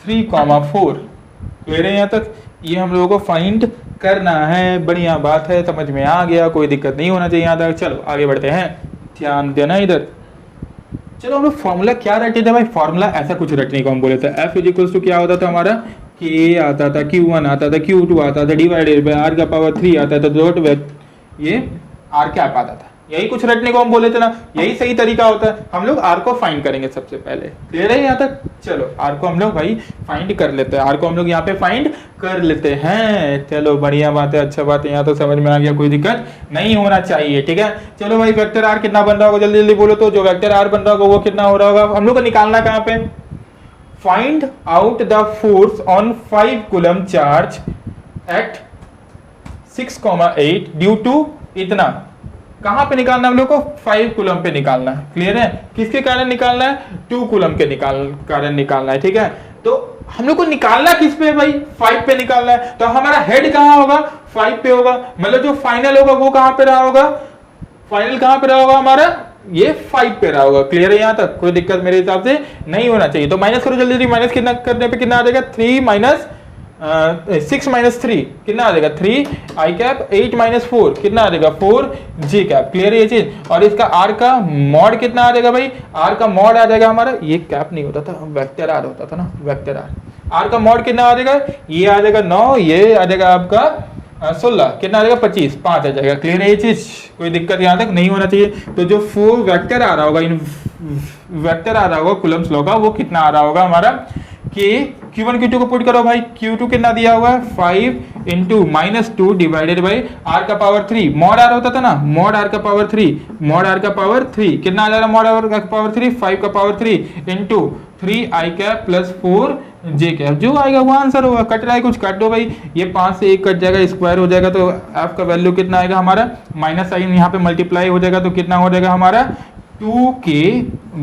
3,4। Clear है यहाँ तक? ये हम लोगों को फाइंड करना है। बढ़िया बात है, समझ में आ गया, कोई दिक्कत नहीं होना चाहिए यहाँ तक। चलो आगे बढ़ते हैं, ध्यान देना इधर। चलो हम लोग फॉर्मूला क्या रटे थे भाई? फॉर्मूला ऐसा कुछ रटने को हम बोले थे, F इक्वल्स टू क्या होता था हमारा, K आता था, Q1 आता था, Q2 आता था, डिवाइडेड बाय R का पावर 3 आता था, डॉट ये R कैप आता था। यही कुछ रटने को हम बोले थे ना, यही सही तरीका होता है। हम लोग R को फाइंड करेंगे सबसे पहले। क्लियर है यहाँ तक? चलो R को हम लोग भाई फाइंड कर लेते हैं। R को हम लोग यहाँ पे फाइंड कर लेते हैं। चलो बढ़िया बात है, अच्छा बात है, यहाँ तो समझ में आ गया, कोई दिक्कत नहीं होना चाहिए। ठीक है, चलो भाई वेक्टर R कितना बन रहा होगा जल्दी जल्दी बोलो तो। जो वेक्टर R बन रहा होगा वो कितना हो रहा होगा? हम लोग को निकालना कहाँ पे? Find out the force on 5 coulomb charge at 6,8 due to इतना। कहां पे निकालना है हम लोग को? 5 कूलम पे निकालना है। क्लियर है? किसके कारण निकालना है? 2 कूलम के कारण निकालना है। ठीक है, तो हम लोग को निकालना किस पे भाई? 5 पे निकालना है। तो हमारा हेड कहां होगा? 5 पे होगा। मतलब जो फाइनल होगा वो कहां पे रहा होगा? फाइनल कहां पे रहा होगा हमारा? ये 5 पे रहा होगा। क्लियर है यहाँ तक? कोई दिक्कत मेरे हिसाब से नहीं होना चाहिए। तो माइनस करो जल्दी जल्दी। माइनस कितना करने पे कितना आ जाएगा? 6 माइनस 3 कितना आ जाएगा? 3 आई कैप। 8 माइनस 4 कितना आ जाएगा? 4 जी कैप। क्लियर है ये चीज? और इसका आर का मॉड कितना आ जाएगा भाई? आर का मॉड आ जाएगा हमारा, ये कैप नहीं होता था, वेक्टर आर होता था ना, वेक्टर आर। आर का मॉड कितना आ जाएगा? ये आ जाएगा 9, ये आ जाएगा आपका 16, कितना आ जाएगा? 25, 5 आ जाएगा। क्लियर है ये चीज? कोई दिक्कत यहाँ तक नहीं होना चाहिए। तो जो 4 वेक्टर आ रहा होगा, इन वेक्टर आ रहा होगा कुलम्स लॉ का, वो कितना आ रहा होगा हमारा? कि Q1 Q2 को पुट करो भाई। Q2 कितना दिया हुआ है? 5 इंटू -2 डिवाइडेड बाई R का पावर 3। मॉड R होता था ना, मॉड R का पावर 3, मॉड R का पावर 3 कितना आ जा रहा है? मॉड R का पावर 3 5 का power 3 into 3 I cap plus 4 J cap. जो आएगा वो आंसर होगा। कट रहा है कुछ, काट दो भाई। ये 5 से 1 कट जाएगा, स्क्वायर हो जाएगा, तो F का वैल्यू कितना आएगा हमारा? माइनस साइन यहाँ पे मल्टीप्लाई हो जाएगा, तो कितना हो जाएगा हमारा? 2K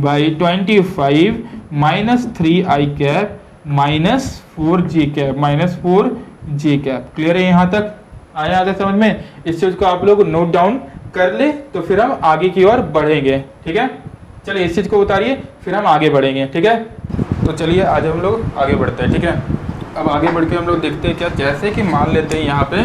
by 25 minus 3 I cap minus 4 J cap, minus 4 J cap. Clear है यहाँ तक? आया आगे समझ में? इस चीज को आप लोग नोट डाउन कर ले, तो फिर हम आगे की ओर बढ़ेंगे। ठीक है, चलिए इस चीज को उतारिए, फिर हम आगे बढ़ेंगे। ठीक है, तो चलिए आज हम लोग आगे बढ़ते हैं। ठीक है, अब आगे बढ़ के हम लोग देखते हैं क्या। जैसे कि मान लेते हैं यहाँ पे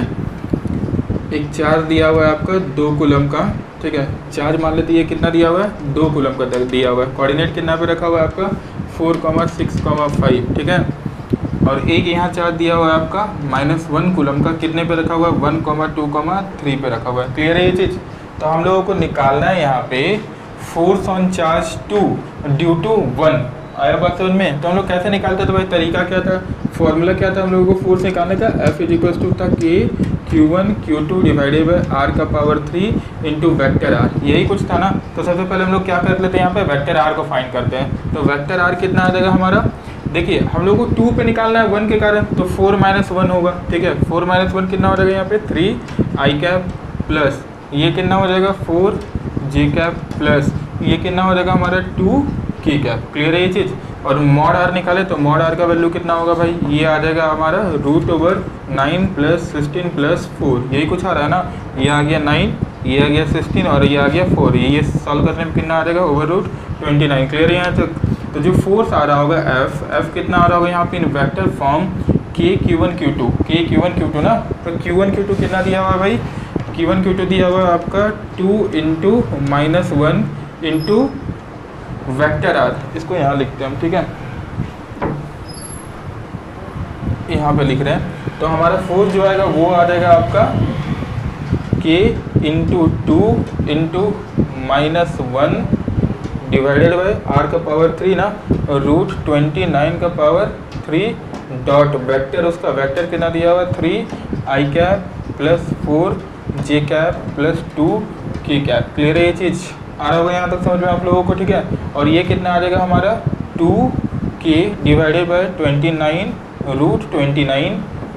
एक चार्ज दिया हुआ है आपका 2 कूलम का। ठीक है, चार्ज मान लेते हैं कितना दिया हुआ है? 2 कूलम का दिया हुआ है। कोऑर्डिनेट कितना पे रखा हुआ है आपका? 4,6,5। ठीक है, और एक यहाँ चार्ज दिया हुआ है आपका -1 कूलम का, कितने पे रखा हुआ है? 1,2,3 पे रखा हुआ है। क्लियर है ये चीज़? तो हम लोगों को निकालना है यहाँ पे force on charge 2 due to 1। आया बात समझ में? तो हम लोग कैसे निकालते थे भाई? तरीका क्या था, फॉर्मूला क्या था हम लोगों को फोर्स निकालने का? F इक्वल्स टू था K Q1 Q2 divided by R का पावर 3 इंटू वेक्टर R। यही कुछ था ना। तो सबसे पहले हम लोग क्या कर लेते हैं, यहाँ पे वेक्टर R को फाइंड करते हैं। तो वेक्टर R कितना आ जाएगा हमारा? देखिए हम लोग को 2 पे निकालना है 1 के कारण, तो 4 - 1 होगा। ठीक है, 4 - 1 कितना हो जाएगा यहाँ पे? 3 आई कैप प्लस ये कितना हो जाएगा? 4 जी कैप प्लस ये कितना हो जाएगा हमारा? 2 की कैप। क्लियर है ये चीज़? और मॉड R निकाले तो मॉड R का वैल्यू कितना होगा भाई? ये आ जाएगा हमारा √9 + 16 + 4। यही कुछ आ रहा है ना। ये आ गया 9, ये आ गया 16 और ये आ गया 4। ये सॉल्व करने में कितना आ जाएगा? √29। क्लियर है यहाँ तक? तो जो फोर्स आ रहा होगा F कितना आ रहा होगा यहाँ पे इन vector form? K Q1 Q2 ना। तो Q1 Q2 कितना दिया हुआ है भाई? Q1 Q2 दिया हुआ है आपका 2 इंटू -1 इंटू वेक्टर R। इसको यहाँ लिखते हैं हम। ठीक है, यहाँ पे लिख रहे हैं। तो हमारा फोर्स जो आएगा वो आ जाएगा आपका K into 2 into -1 divided by R का पावर 3 ना, √29 का पावर 3 डॉट वेक्टर, उसका वेक्टर कितना दिया हुआ है? 3 I cap plus 4 J cap plus 2 की कैप। क्लियर है ये चीज़? आ रहा होगा यहाँ तक समझ में आप लोगों को? ठीक है, और ये कितना आ जाएगा हमारा? 2K divided by 29 √29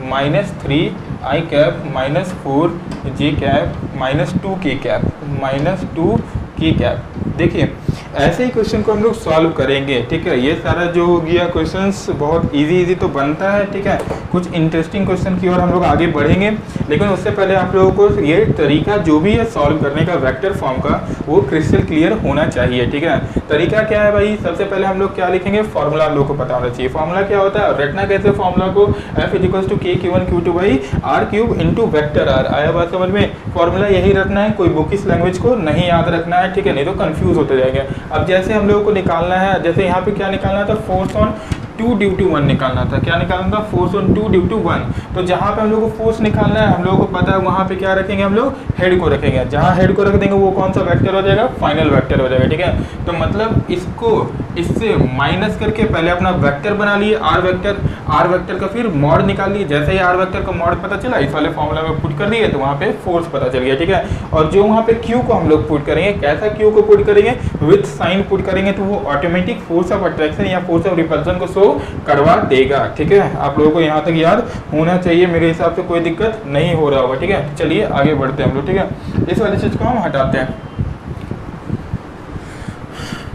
minus 3 I cap minus 4 J cap minus 2 की कैप, माइनस 2 के कैप। देखिए ऐसे ही क्वेश्चन को हम लोग सॉल्व करेंगे, ठीक है। ये सारा जो हो गया क्वेश्चंस बहुत इजी तो बनता है, ठीक है। कुछ इंटरेस्टिंग क्वेश्चन की ओर हम लोग आगे बढ़ेंगे, लेकिन उससे पहले आप लोगों को ये तरीका जो भी है सॉल्व करने का वेक्टर फॉर्म का, वो क्रिस्टल क्लियर होना चाहिए, ठीक है। तरीका क्या है भाई, सबसे पहले हम लोग क्या लिखेंगे, फॉर्मूला हम लोग को पता होना चाहिए। फॉर्मूला क्या होता है, रटना कैसे फॉर्मूला को, F = K Q1 Q2 by R³ into vector R। आया बात समझ में। फॉर्मूला यही रखना है, कोई बुकिश लैंग्वेज को नहीं याद रखना है, ठीक है, नहीं तो कंफ्यूज होते जाएंगे। अब जैसे हम लोगों को निकालना है, जैसे यहाँ पे क्या निकालना था, फोर्स ऑन 2 ड्यू टू 1 निकालना था। क्या निकालना था, फोर्स ऑन 2 ड्यू टू 1। तो जहाँ पे हम लोग को फोर्स निकालना है, हम लोगों को पता है वहाँ पे क्या रखेंगे, हम लोग हेड को रखेंगे। जहाँ हेड को रख देंगे वो कौन सा वेक्टर हो जाएगा, फाइनल वेक्टर हो जाएगा, ठीक है। तो मतलब इसको इससे माइनस करके पहले अपना वेक्टर बना लिए आर वेक्टर का फिर मॉड निकाल लिए। जैसे ही आर वेक्टर का मॉड पता चला, इस वाले फॉर्मूला में पुट कर दिए तो वहाँ पे फोर्स पता चल गया, ठीक है। और जो वहाँ पे क्यू को हम लोग पुट करेंगे, कैसा क्यू को पुट करेंगे, विथ साइन पुट करेंगे, तो वो ऑटोमेटिक फोर्स ऑफ अट्रैक्शन या फोर्स ऑफ रिपल्सन को शो करवा देगा, ठीक है। आप लोगों को यहाँ तक याद होना चाहिए, मेरे हिसाब से कोई दिक्कत नहीं हो रहा होगा, ठीक है। चलिए आगे बढ़ते हैं हम लोग, ठीक है। इस वाली चीज को हम हटाते हैं।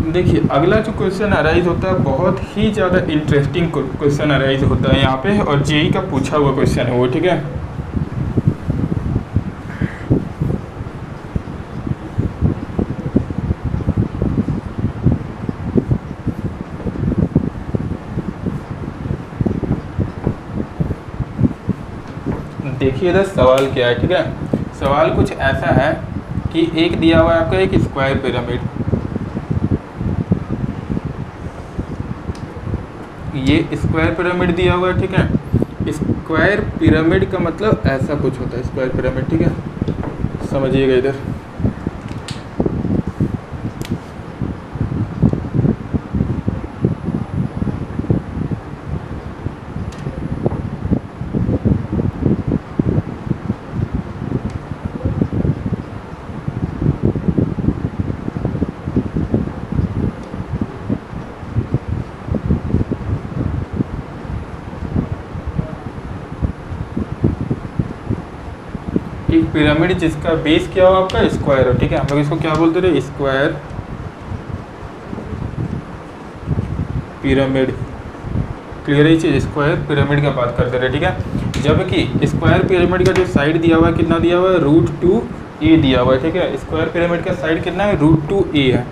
देखिए अगला जो क्वेश्चन अराइज होता है, बहुत ही ज़्यादा इंटरेस्टिंग क्वेश्चन अराइज होता है यहाँ पे, और जेई का पूछा हुआ क्वेश्चन है वो, ठीक है। देखिए इधर सवाल क्या है, ठीक है। सवाल कुछ ऐसा है कि एक दिया हुआ है आपका एक स्क्वायर पिरामिड, ये स्क्वायर पिरामिड दिया हुआ है, ठीक है। स्क्वायर पिरामिड का मतलब ऐसा कुछ होता है स्क्वायर पिरामिड, ठीक है, समझिएगा इधर। एक पिरामिड जिसका बेस क्या हो आपका स्क्वायर हो, ठीक है। हम लोग इसको क्या बोलते रहे, स्क्वायर पिरामिड। क्लियर है चीज, स्क्वायर पिरामिड का बात करते रहे, ठीक है। जबकि स्क्वायर पिरामिड का जो साइड दिया हुआ है कितना दिया हुआ है, √2a दिया हुआ है, ठीक है। स्क्वायर पिरामिड का साइड कितना है, √2a है,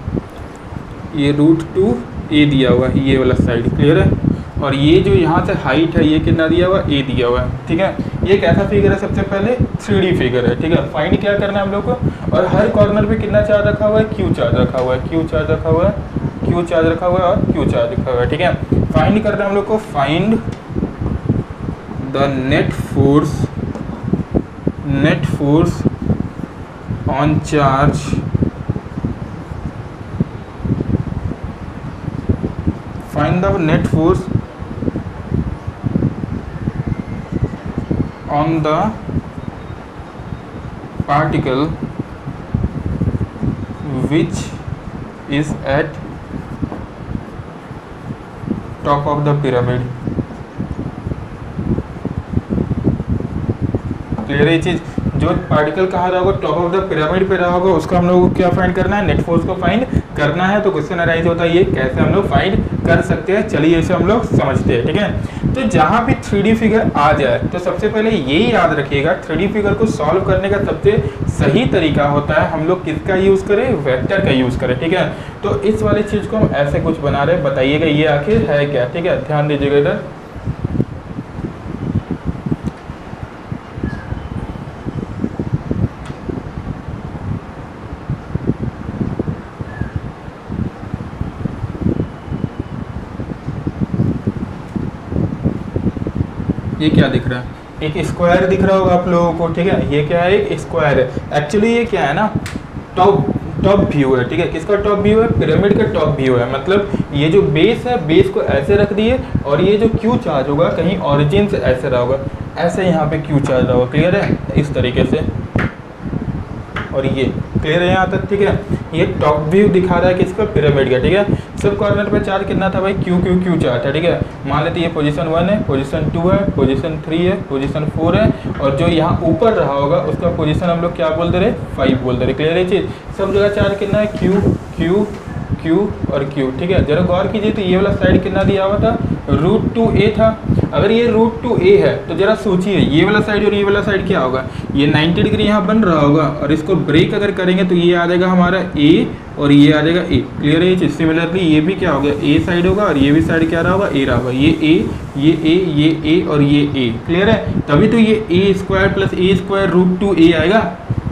ये √2a दिया हुआ है, ये वाला साइड। क्लियर है। और ये जो यहाँ से हाइट है ये कितना दिया हुआ है, a दिया हुआ है, ठीक है। ये कैसा फिगर है, सबसे पहले 3D फिगर है, ठीक है। फाइंड क्या करना है हम लोग को, और हर कॉर्नर पे कितना चार्ज रखा हुआ है, Q चार्ज रखा हुआ है, Q चार्ज रखा हुआ है, Q चार्ज रखा हुआ है और Q चार्ज रखा हुआ है, ठीक है। फाइंड करना है हम लोग को, find the net force on charge find the net force on the particle which is at top of the pyramid। Clear है चीज, जो पार्टिकल कहाँ रहा होगा, टॉप ऑफ द पिरामिड पे रहा होगा, उसका हम लोग को क्या फाइंड करना है, नेट फोर्स को फाइंड करना है। तो क्वेश्चन अराइज होता है ये कैसे हम लोग फाइंड कर सकते हैं, चलिए इसे हम लोग समझते हैं, ठीक है। तो जहाँ भी 3D फिगर आ जाए तो सबसे पहले यही याद रखिएगा, 3D फिगर को सॉल्व करने का सबसे सही तरीका होता है हम लोग किसका यूज़ करें, वेक्टर का यूज़ करें, ठीक है। तो इस वाली चीज़ को हम ऐसे कुछ बना रहे हैं, बताइएगा ये आखिर है क्या, ठीक है। ध्यान दीजिएगा इधर। ये क्या दिख रहा है, एक स्क्वायर दिख रहा होगा आप लोगों को, ठीक है। ये क्या है, एक स्क्वायर है। एक्चुअली ये क्या है ना, टॉप व्यू है, ठीक है। किसका टॉप व्यू है, पिरामिड का टॉप व्यू है। मतलब ये जो बेस है, बेस को ऐसे रख दिए, और ये जो क्यू चार्ज होगा कहीं ओरिजिन से ऐसे रहा होगा, ऐसे यहाँ पे क्यू चार्ज रहा होगा। क्लियर है, इस तरीके से। और ये क्लियर है यहाँ तक, ठीक है। ये टॉप व्यू दिखा रहा है किसका, पिरामिड का, ठीक है। सब कॉर्नर पे चार्ज कितना था भाई, क्यू क्यू क्यू चार्ज था, ठीक है। मान लेते ये पोजीशन 1 है, पोजीशन 2 है, पोजीशन 3 है, पोजीशन 4 है, और जो यहाँ ऊपर रहा होगा उसका पोजीशन हम लोग क्या बोलते रहे, 5 बोलते रहे। क्लियर है चीज़, सब जगह चार्ज कितना है, क्यू क्यू क्यू और क्यू, ठीक है। जरा गौर कीजिए तो ये वाला साइड कितना दिया हुआ था, √2a था। अगर ये √2a है तो जरा सोचिए ये वाला साइड और ये वाला साइड क्या होगा, ये 90 डिग्री यहाँ बन रहा होगा, और इसको ब्रेक अगर करेंगे तो ये आ जाएगा हमारा a और ये आ जाएगा a। क्लियर है ये चीज़। सिमिलरली ये भी क्या होगा, a साइड होगा और ये भी साइड क्या रहा होगा, a रहा होगा। ये a ये a ये a और ये a। क्लियर है, तभी तो ये a² + a² √2a आएगा।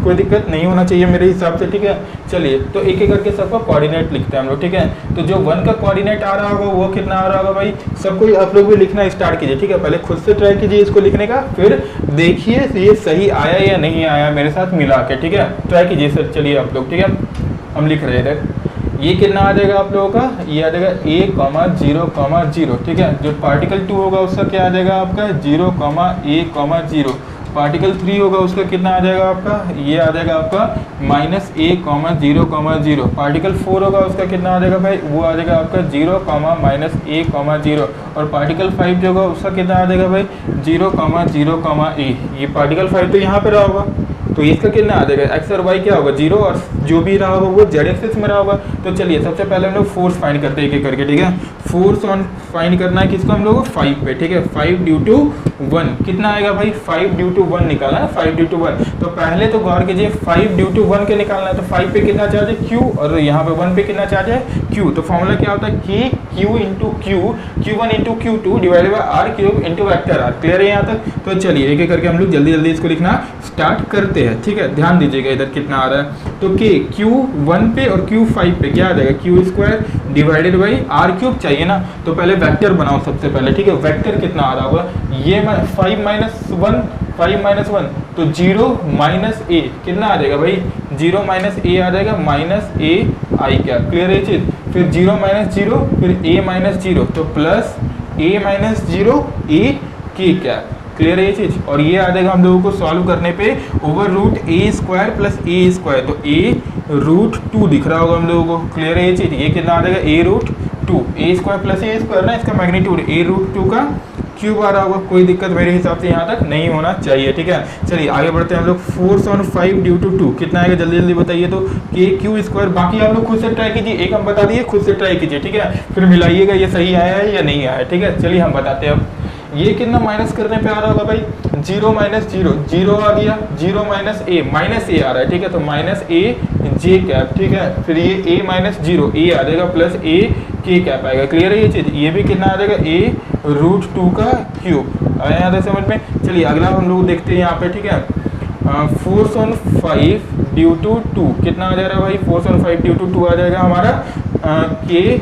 कोई दिक्कत नहीं होना चाहिए मेरे हिसाब से, ठीक है। चलिए तो एक एक करके सबका कोऑर्डिनेट लिखते हैं हम लोग, ठीक है। तो जो 1 का कोऑर्डिनेट आ रहा होगा वो कितना आ रहा होगा भाई, सबको आप लोग भी लिखना स्टार्ट कीजिए, ठीक है। पहले खुद से ट्राई कीजिए इसको लिखने का, फिर देखिए ये सही आया या नहीं आया मेरे साथ मिला के, ठीक है। ट्राई कीजिए सर, चलिए आप लोग, ठीक है। हम लिख रहे थे, ये कितना आ जाएगा आप लोगों का, ये आ जाएगा a, 0, ठीक है। जो पार्टिकल 2 होगा उसका क्या आ जाएगा आपका 0, a, 0। पार्टिकल 3 होगा उसका कितना आ जाएगा आपका, ये आ जाएगा आपका -a, 0, 0। पार्टिकल 4 होगा उसका कितना आ जाएगा भाई, वो आ जाएगा आपका 0, -a, 0। और पार्टिकल 5 जो होगा उसका कितना आ जाएगा भाई 0, 0, a। ये पार्टिकल 5 तो यहाँ पे रहा होगा, तो इसका कितना आ जाएगा, x और y क्या होगा 0, और जो भी रहा होगा वो z एक्सिस में रहा होगा। तो चलिए सबसे पहले हम लोग फोर्स फाइंड करते हैं एक एक करके, ठीक है। फोर्स ऑन फाइंड करना है किसको हम लोग को, 5 पे, ठीक है। 5 ड्यू टू 1 कितना आएगा भाई, 5 ड्यू टू 1 निकालना है, 5 ड्यू टू 1। तो पहले तो गौर कीजिए 5 ड्यू टू 1 के निकालना है, तो 5 पे कितना चार्ज है q, और यहाँ पे 1 पे कितना चार्ज है q। तो फॉर्मूला क्या होता है, k q into q, q1 into q2 divided by r³ into vector r। Clear है यहाँ तक। तो चलिए एक एक करके हम लोग जल्दी जल्दी इसको लिखना स्टार्ट करते हैं, ठीक है। ध्यान दीजिएगा इधर कितना आ रहा है, तो k q1 पे और q5 पे क्या आ जाएगा, q² डिवाइडेड बाई r³ चाहिए ना, तो पहले वेक्टर बनाओ सबसे पहले, ठीक है। वेक्टर कितना आ रहा होगा, ये 5 - 1 तो 0 - a कितना आ जाएगा भाई, 0 - a आ जाएगा -a i²। क्लियर है चीज। फिर 0 - 0 फिर a - 0 तो plus a - 0 a k²। Clear है ये चीज। और ये आ जाएगा हम लोगों को सॉल्व करने पे √a² + a², तो a√2 दिख रहा होगा हम लोगों को। क्लियर है ये चीज। ये कितना आ जाएगा a√2, a² + a² ना, इसका मैग्नीट्यूड a√2 का क्यूब आ रहा होगा। कोई दिक्कत मेरे हिसाब से यहाँ तक नहीं होना चाहिए, ठीक है। चलिए आगे बढ़ते हैं हम लोग। फोर्स ऑन 5 ड्यू टू 2 कितना आएगा, जल्दी जल्दी बताइए। तो k², बाकी आप लोग खुद से ट्राई कीजिए, एक हम बता दिए, खुद से ट्राई कीजिए, ठीक है। फिर मिलाइएगा ये सही आया है या नहीं आया, ठीक है। चलिए हम बताते हैं अब। ये कितना माइनस करने पे आ रहा होगा भाई, 0 - 0 0 आ गया, 0 - a आ रहा है, ठीक है। तो -a j², ठीक है। फिर ये a - 0 a आ जाएगा प्लस a k² आएगा। क्लियर है ये चीज। ये भी कितना आ जाएगा a√2 का क्यूब। आया यहाँ तक समझ में। चलिए अगला हम लोग देखते हैं यहाँ पे, ठीक है। फोर्स ऑन 5 ड्यू टू 2 कितना आ जाएगा भाई, फोर्स ऑन 5 ड्यू टू 2 आ जाएगा हमारा k²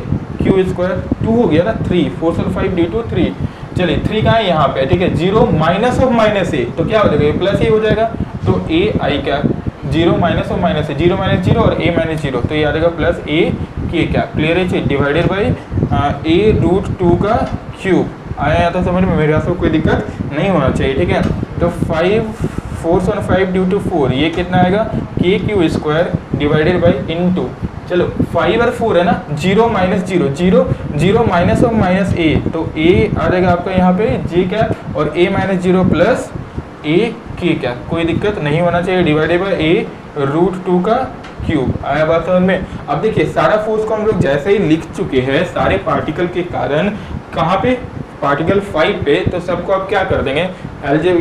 2 हो गया ना 3, फोर्स ऑन 5 ड्यू टू 3। चलिए 3 कहाँ है, यहाँ पे, ठीक है। 0 माइनस ऑफ -a तो क्या हो जाएगा, ये प्लस a हो जाएगा, तो a i²। 0 minus of -a, 0 - 0 और a - 0 तो ये आ जाएगा प्लस a k²। क्लियर है चीज। डिवाइडेड बाई a√2 का क्यूब। आया या तो समझ में, मेरे यहाँ से कोई दिक्कत नहीं होना चाहिए, ठीक है। तो 4 ऑन 5 ड्यू टू 4 ये कितना आएगा, k² डिवाइडेड बाई इंटू, चलो 5 और 4 है ना, 0 - 0 0 0 माइनस ऑफ -a तो a आ जाएगा आपका यहाँ पे j² और a - 0 प्लस a k²। कोई दिक्कत नहीं होना चाहिए। डिवाइडेड बाई a√2 का क्यूब। आया बात समझ में। अब देखिए सारा फोर्स को हम लोग जैसे ही लिख चुके हैं सारे पार्टिकल के कारण, कहाँ पे, पार्टिकल 5 पे, तो सबको आप क्या कर देंगे,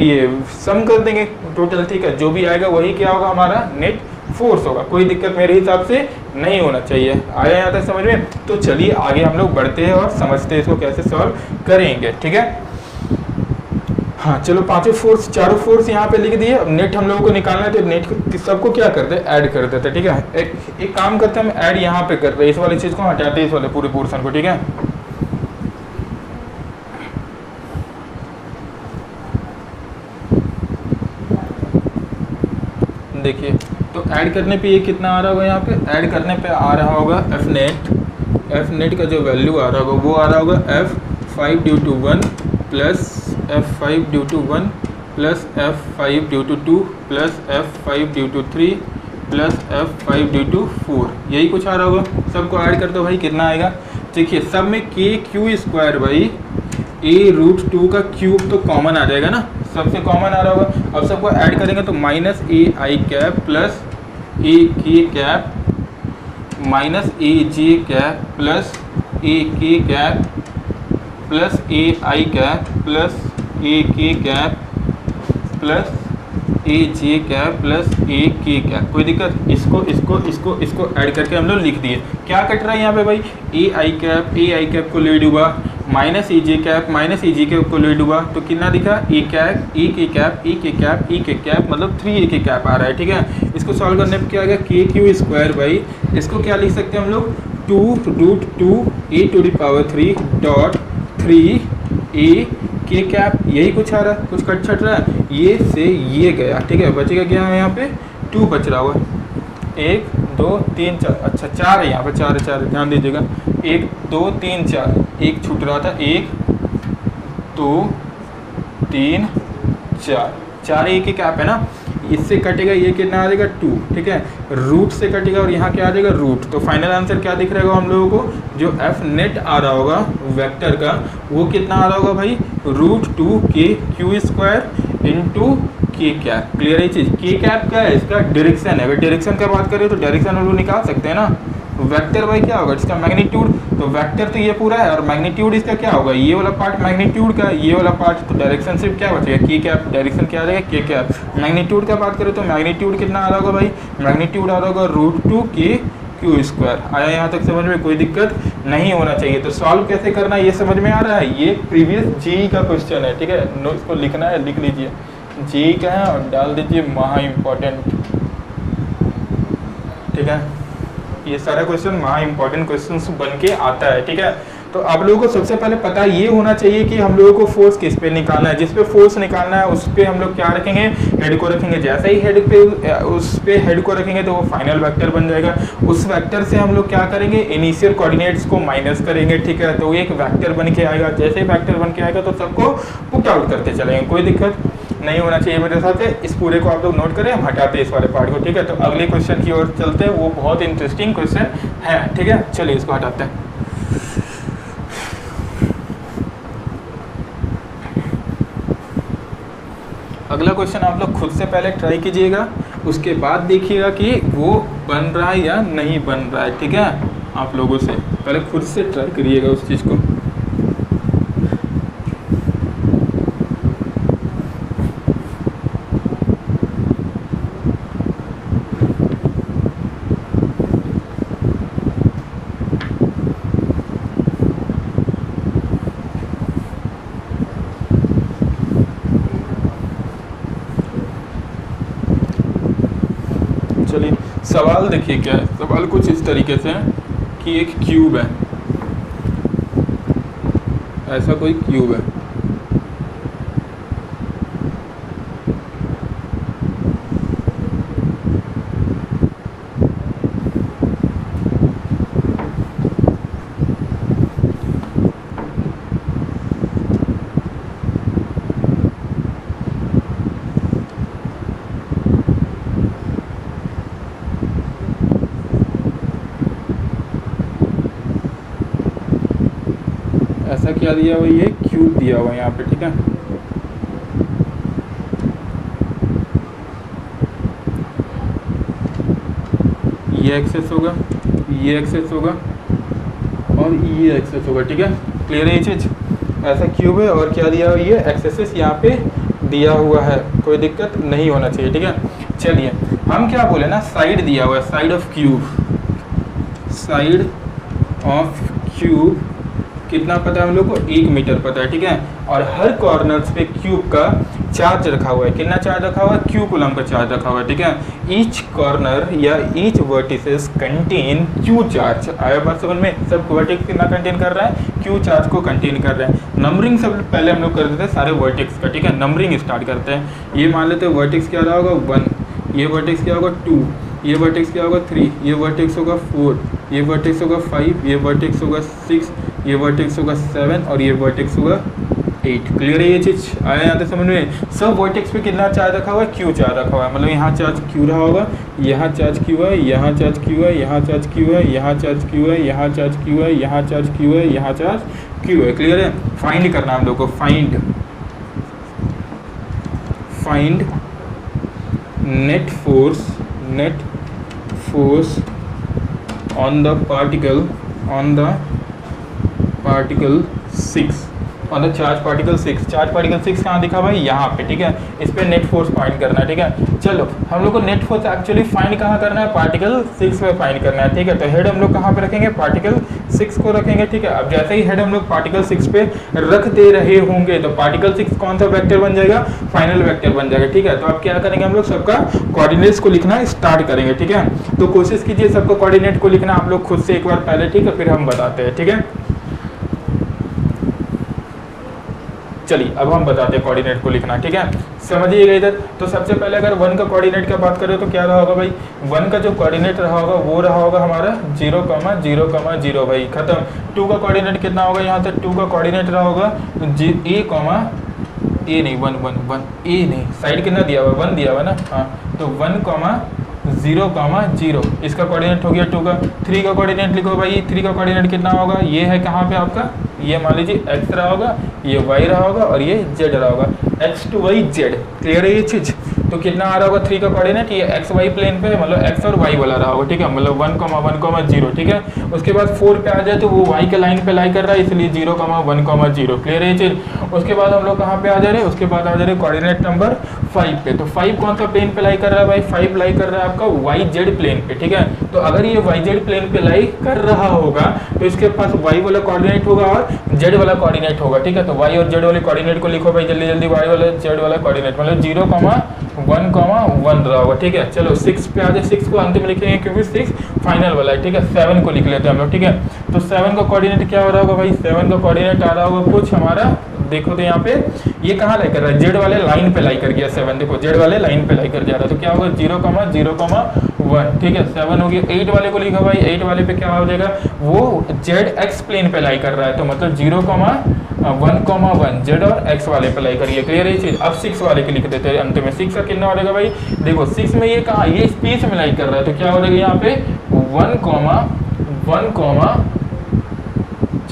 ये सम कर देंगे टोटल, ठीक है। जो भी आएगा वही क्या होगा, हमारा नेट फोर्स होगा। कोई दिक्कत मेरे हिसाब से नहीं होना चाहिए। आया यहाँ तक समझ में। तो चलिए आगे हम लोग बढ़ते हैं और समझते हैं इसको कैसे सॉल्व करेंगे, ठीक है। हाँ चलो चारों फोर्स यहाँ पे लिख दिए। अब नेट हम लोगों को निकालना है, तो नेट सबको क्या करते हैं, ऐड कर देते हैं, ठीक है। एक काम करते हैं, हम ऐड यहाँ पे करते हैं, इस वाली चीज़ को हटाते हैं, इस वाले पूरे पोर्शन को, ठीक है। देखिए तो ऐड करने पे ये कितना आ रहा होगा, यहाँ पे ऐड करने पे आ रहा होगा एफ नेट का जो वैल्यू आ रहा होगा वो आ रहा होगा f5 due to 1 plus f5 due to 1 plus f5 due to 2 plus f5 due to 3 plus F5D2 4, यही कुछ आ रहा होगा। सबको ऐड कर दो भाई, कितना आएगा? देखिए सब में KQ² भाई A√2 का क्यूब तो कॉमन आ जाएगा ना, सबसे कॉमन आ रहा होगा। अब सबको ऐड करेंगे तो minus AI cap plus AK cap minus AJ cap plus AK cap plus AI cap plus AK cap plus AJ cap plus AK cap. कोई दिक्कत? इसको ऐड करके हम लोग लिख दिए। क्या कट रहा है यहाँ पे भाई? AI कैप को ले डूबा, minus EJ cap minus EJ cap को ले डूबा, तो कितना दिखा? AK कैप मतलब 3AK कैप आ रहा है। ठीक है, इसको सॉल्व करने पे क्या आ गया? KQ² भाई, इसको क्या लिख सकते हैं हम लोग? 2√2A⁴ dot 3AK cap. यही कुछ आ रहा है, कुछ कट छट रहा है, ये से ये गया। ठीक है, बचेगा क्या है यहाँ पे? 2 बच रहा हुआ। 1 2 3 4, अच्छा 4 है यहाँ पे, 4 है, ध्यान दीजिएगा। 1 2 3 4, एक छूट रहा था, 1 2 3 4, 4 AK कैप है ना, इससे कटेगा ये कितना आ जाएगा? 2। ठीक है, रूट से कटेगा और यहाँ क्या आ जाएगा? रूट। तो फाइनल आंसर क्या दिख रहेगा हम लोगों को? जो F नेट आ रहा होगा वेक्टर का, वो कितना आ रहा होगा भाई? √2KQ² into K cap. Clear है चीज़? K कैप क्या है? इसका डायरेक्शन है। अगर डायरेक्शन का बात करें तो डायरेक्शन हम लोग निकाल सकते हैं ना। वेक्टर भाई क्या होगा? इसका मैग्नीट्यूड। तो वेक्टर तो ये पूरा है और मैग्नीट्यूड इसका क्या होगा? ये वाला पार्ट मैग्नीट्यूड का, ये वाला पार्ट। तो डायरेक्शन सिर्फ क्या बचेगा? K cap. डायरेक्शन क्या आ जाएगा? K cap. मैग्नीट्यूड का बात करें तो मैग्नीट्यूड कितना आ रहा होगा भाई? मैग्नीट्यूड आ रहा होगा √2KQ²। आया यहाँ तक समझ में? कोई दिक्कत नहीं होना चाहिए। तो सॉल्व कैसे करना है ये समझ में आ रहा है? ये प्रीवियस JEE का क्वेश्चन है। ठीक है, नोट्स को लिखना है, लिख लीजिए। JEE का है और डाल दीजिए महा इम्पॉर्टेंट। ठीक है, ये सारा क्वेश्चन महा इम्पॉर्टेंट क्वेश्चन बन के आता है। ठीक है, तो आप लोगों को सबसे पहले पता ये होना चाहिए कि हम लोगों को फोर्स किस पे निकालना है। जिस पे फोर्स निकालना है उस पे हम लोग क्या रखेंगे? हेड को रखेंगे। जैसे ही हेड पे उस पे हेड को रखेंगे तो वो फाइनल वेक्टर बन जाएगा। उस वेक्टर से हम लोग क्या करेंगे? इनिशियल कोऑर्डिनेट्स को माइनस करेंगे। ठीक है, तो एक वेक्टर बन के आएगा। जैसे ही वेक्टर बन के आएगा तो सबको पुट आउट करते चलेंगे। कोई दिक्कत नहीं होना चाहिए मेरे साथ है। इस पूरे को आप लोग नोट करें, हम हटाते हैं इस वाले पार्ट को। ठीक है, तो अगले क्वेश्चन की ओर चलते हैं, वो बहुत इंटरेस्टिंग क्वेश्चन है। ठीक है, चलिए इसको हटाते हैं। अगला क्वेश्चन आप लोग खुद से पहले ट्राई कीजिएगा, उसके बाद देखिएगा कि वो बन रहा है या नहीं बन रहा है। ठीक है, आप लोगों से पहले खुद से ट्राई करिएगा उस चीज़ को। चलिए सवाल देखिए क्या है। सवाल कुछ इस तरीके से है कि एक क्यूब है, ऐसा कोई क्यूब है। ऐसा क्या दिया हुआ? ये क्यूब दिया हुआ है यहाँ पे। ठीक है, ये एक्सेस होगा, ये एक्सेस होगा और ये एक्सेस होगा। ठीक है, क्लियर है ये चीज़? ऐसा क्यूब है और क्या दिया हुआ? ये एक्सेस यहाँ पे दिया हुआ है। कोई दिक्कत नहीं होना चाहिए। ठीक है, चलिए हम क्या बोले ना, साइड दिया हुआ है, side of cube. Side of cube कितना पता है हम लोग को? 1 मीटर पता है। ठीक है, और हर कॉर्नर्स पे क्यूब का चार्ज रखा हुआ है। कितना चार्ज रखा हुआ है? Q कूलम का चार्ज रखा हुआ है। ठीक है, ईच कॉर्नर या each vertices contain Q charge. आया बात समझ में? सब वर्टेक्स कितना कंटेन कर रहा है? Q चार्ज को कंटेन कर रहा है। नंबरिंग सब पहले हम लोग कर देते हैं सारे वर्टेक्स का। ठीक है, नंबरिंग स्टार्ट करते हैं। ये मान लेते हैं वर्टेक्स क्या रहा होगा? 1, ये वर्टेक्स क्या होगा? 2, ये वर्टेक्स क्या होगा? 3, ये वर्टेक्स होगा 4, ये वर्टेक्स होगा 5, ये वर्टेक्स होगा 6, ये वर्टेक्स होगा 7 और ये वर्टेक्स होगा 8। क्लियर है ये चीज़, आया यहाँ तक समझ में। सब वर्टेक्स पे कितना चार्ज रखा हुआ है, क्यू चार्ज रखा हुआ है, मतलब यहाँ चार्ज क्यू रहा होगा, यहाँ चार्ज क्यू है, यहाँ चार्ज क्यू है, यहाँ चार्ज क्यू है, यहाँ चार्ज क्यू है, यहाँ चार्ज क्यू है, यहाँ चार्ज क्यू है, यहाँ चार्ज क्यू है। क्लियर है। फाइंड करना हम लोग को, find net force on the particle 6 on the charge particle 6। Charge particle 6 कहाँ दिखा भाई, यहाँ पे। ठीक है, इस पे नेट फोर्स फाइंड करना है। ठीक है, चलो हम लोग को नेट फोर्स एक्चुअली फाइंड कहाँ करना है, पार्टिकल 6 पे फाइंड करना है। ठीक है, तो हेड हम लोग कहाँ पे रखेंगे, पार्टिकल 6 को रखेंगे। ठीक है, अब जैसे ही हेड हम लोग पार्टिकल 6 पे रख दे रहे होंगे तो पार्टिकल 6 कौन सा वेक्टर बन जाएगा, फाइनल वेक्टर बन जाएगा। ठीक है, तो अब क्या करेंगे हम लोग, सबका कोऑर्डिनेट्स को लिखना स्टार्ट करेंगे। ठीक है, तो कोशिश कीजिए सबको कोऑर्डिनेट को लिखना आप लोग खुद से एक बार पहले। ठीक है, फिर हम बताते हैं। ठीक है, चलिए अब हम बताते हैं कोऑर्डिनेट को लिखना। ठीक है, समझिएगा इधर। तो सबसे पहले अगर 1 का कोऑर्डिनेट का बात करें तो क्या रहा होगा भाई, 1 का जो कोऑर्डिनेट रहा होगा वो रहा होगा हमारा 0,0,0 भाई, खत्म। 2 का कोऑर्डिनेट कितना होगा, यहाँ तक 2 का कोऑर्डिनेट रहा होगा ए नहीं 1 ए नहीं, साइड कितना दिया हुआ, 1 दिया हुआ ना, हाँ, तो 1,0,0 इसका कोऑर्डिनेट हो गया 2 का। 3 का कोऑर्डिनेट लिखो भाई, 3 का कोऑर्डिनेट कितना होगा, ये है कहाँ पे आपका, ये मान लीजिए x रहा होगा, ये y रहा होगा और ये z रहा होगा, x to y z। Clear है ये चीज। तो कितना आ रहा होगा 3 का कोऑर्डिनेट, ये एक्स वाई प्लेन पे मतलब x और y वाला रहा होगा। ठीक है, मतलब 1,1,0। ठीक है, उसके बाद 4 पे आ जाए तो वो y के लाइन पे लाई कर रहा है, इसलिए 0,1,0। क्लियर है ये चीज। उसके बाद हम लोग कहाँ पे आ जा रहे हैं, उसके बाद आ जा रहे कोऑर्डिनेट नंबर 5 पे। तो 5 कौन सा प्लेन पे लाई कर रहा है भाई, 5 लाई कर रहा है आपका YZ प्लेन पे। ठीक है, तो अगर ये YZ प्लेन पे लाई कर रहा होगा तो इसके पास y वाला कोऑर्डिनेट होगा और z वाला कोऑर्डिनेट होगा। ठीक है, तो y और z वाले कोऑर्डिनेट को लिखो भाई जल्दी जल्दी, y वाला z वाला कोऑर्डिनेट मतलब 0,1,1 रहा होगा। ठीक है, चलो 6 पे आ जाए, 6 को अंत में लिखेंगे क्योंकि 6 फाइनल वाला है। ठीक है, 7 को लिख लेते हैं हम लोग। ठीक है, तो 7 का कोऑर्डिनेट क्या हो रहा होगा भाई, 7 का कोऑर्डिनेट आ रहा होगा कुछ हमारा, देखो तो यहाँ पे ये कहाँ लाई कर रहा है, जेड वाले लाइन पे लाई कर गया 7। देखो जेड वाले लाइन पे लाई कर जा रहा है, तो क्या होगा 0,0,1। ठीक है, 7 हो गया। 8 वाले को लिखा भाई, 8 वाले पे क्या हो जाएगा, वो जेड एक्स प्लेन पे लाई कर रहा है, तो मतलब 0,1,1 जेड और एक्स वाले पे लाई करिए। क्लियर है ये चीज। अब 6 वाले के लिख देते हैं अंत में। 6 का कितना हो जाएगा भाई, देखो 6 में ये कहाँ, ये स्पेस में लाई कर रहा है, तो क्या हो जाएगा यहाँ पे 1,1,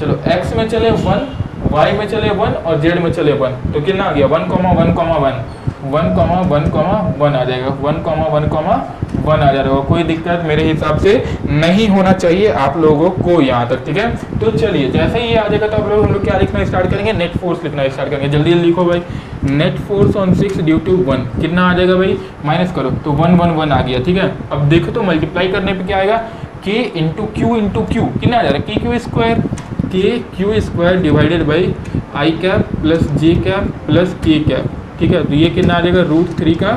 चलो एक्स में चले 1, y में चले 1 और z में चले 1, तो कितना आ गया 1,1,1 1,1,1 आ जाएगा, 1,1,1 आ जाएगा। कोई दिक्कत मेरे हिसाब से नहीं होना चाहिए आप लोगों को यहाँ तक। ठीक है, तो चलिए जैसे ही ये आ जाएगा तो हम लोग क्या लिखना स्टार्ट करेंगे, नेट फोर्स लिखना स्टार्ट करेंगे। जल्दी जल्दी लिखो भाई, net force on 6 due to 1 कितना आ जाएगा भाई, माइनस करो तो 1,1,1 आ गया। ठीक है, अब देखो तो मल्टीप्लाई करने पे क्या आएगा, k इंटू क्यू कितना आ जा रहा है, KQ square divided by I cap plus J cap plus के कैप। ठीक है, तो ये कितना आ जाएगा √3 का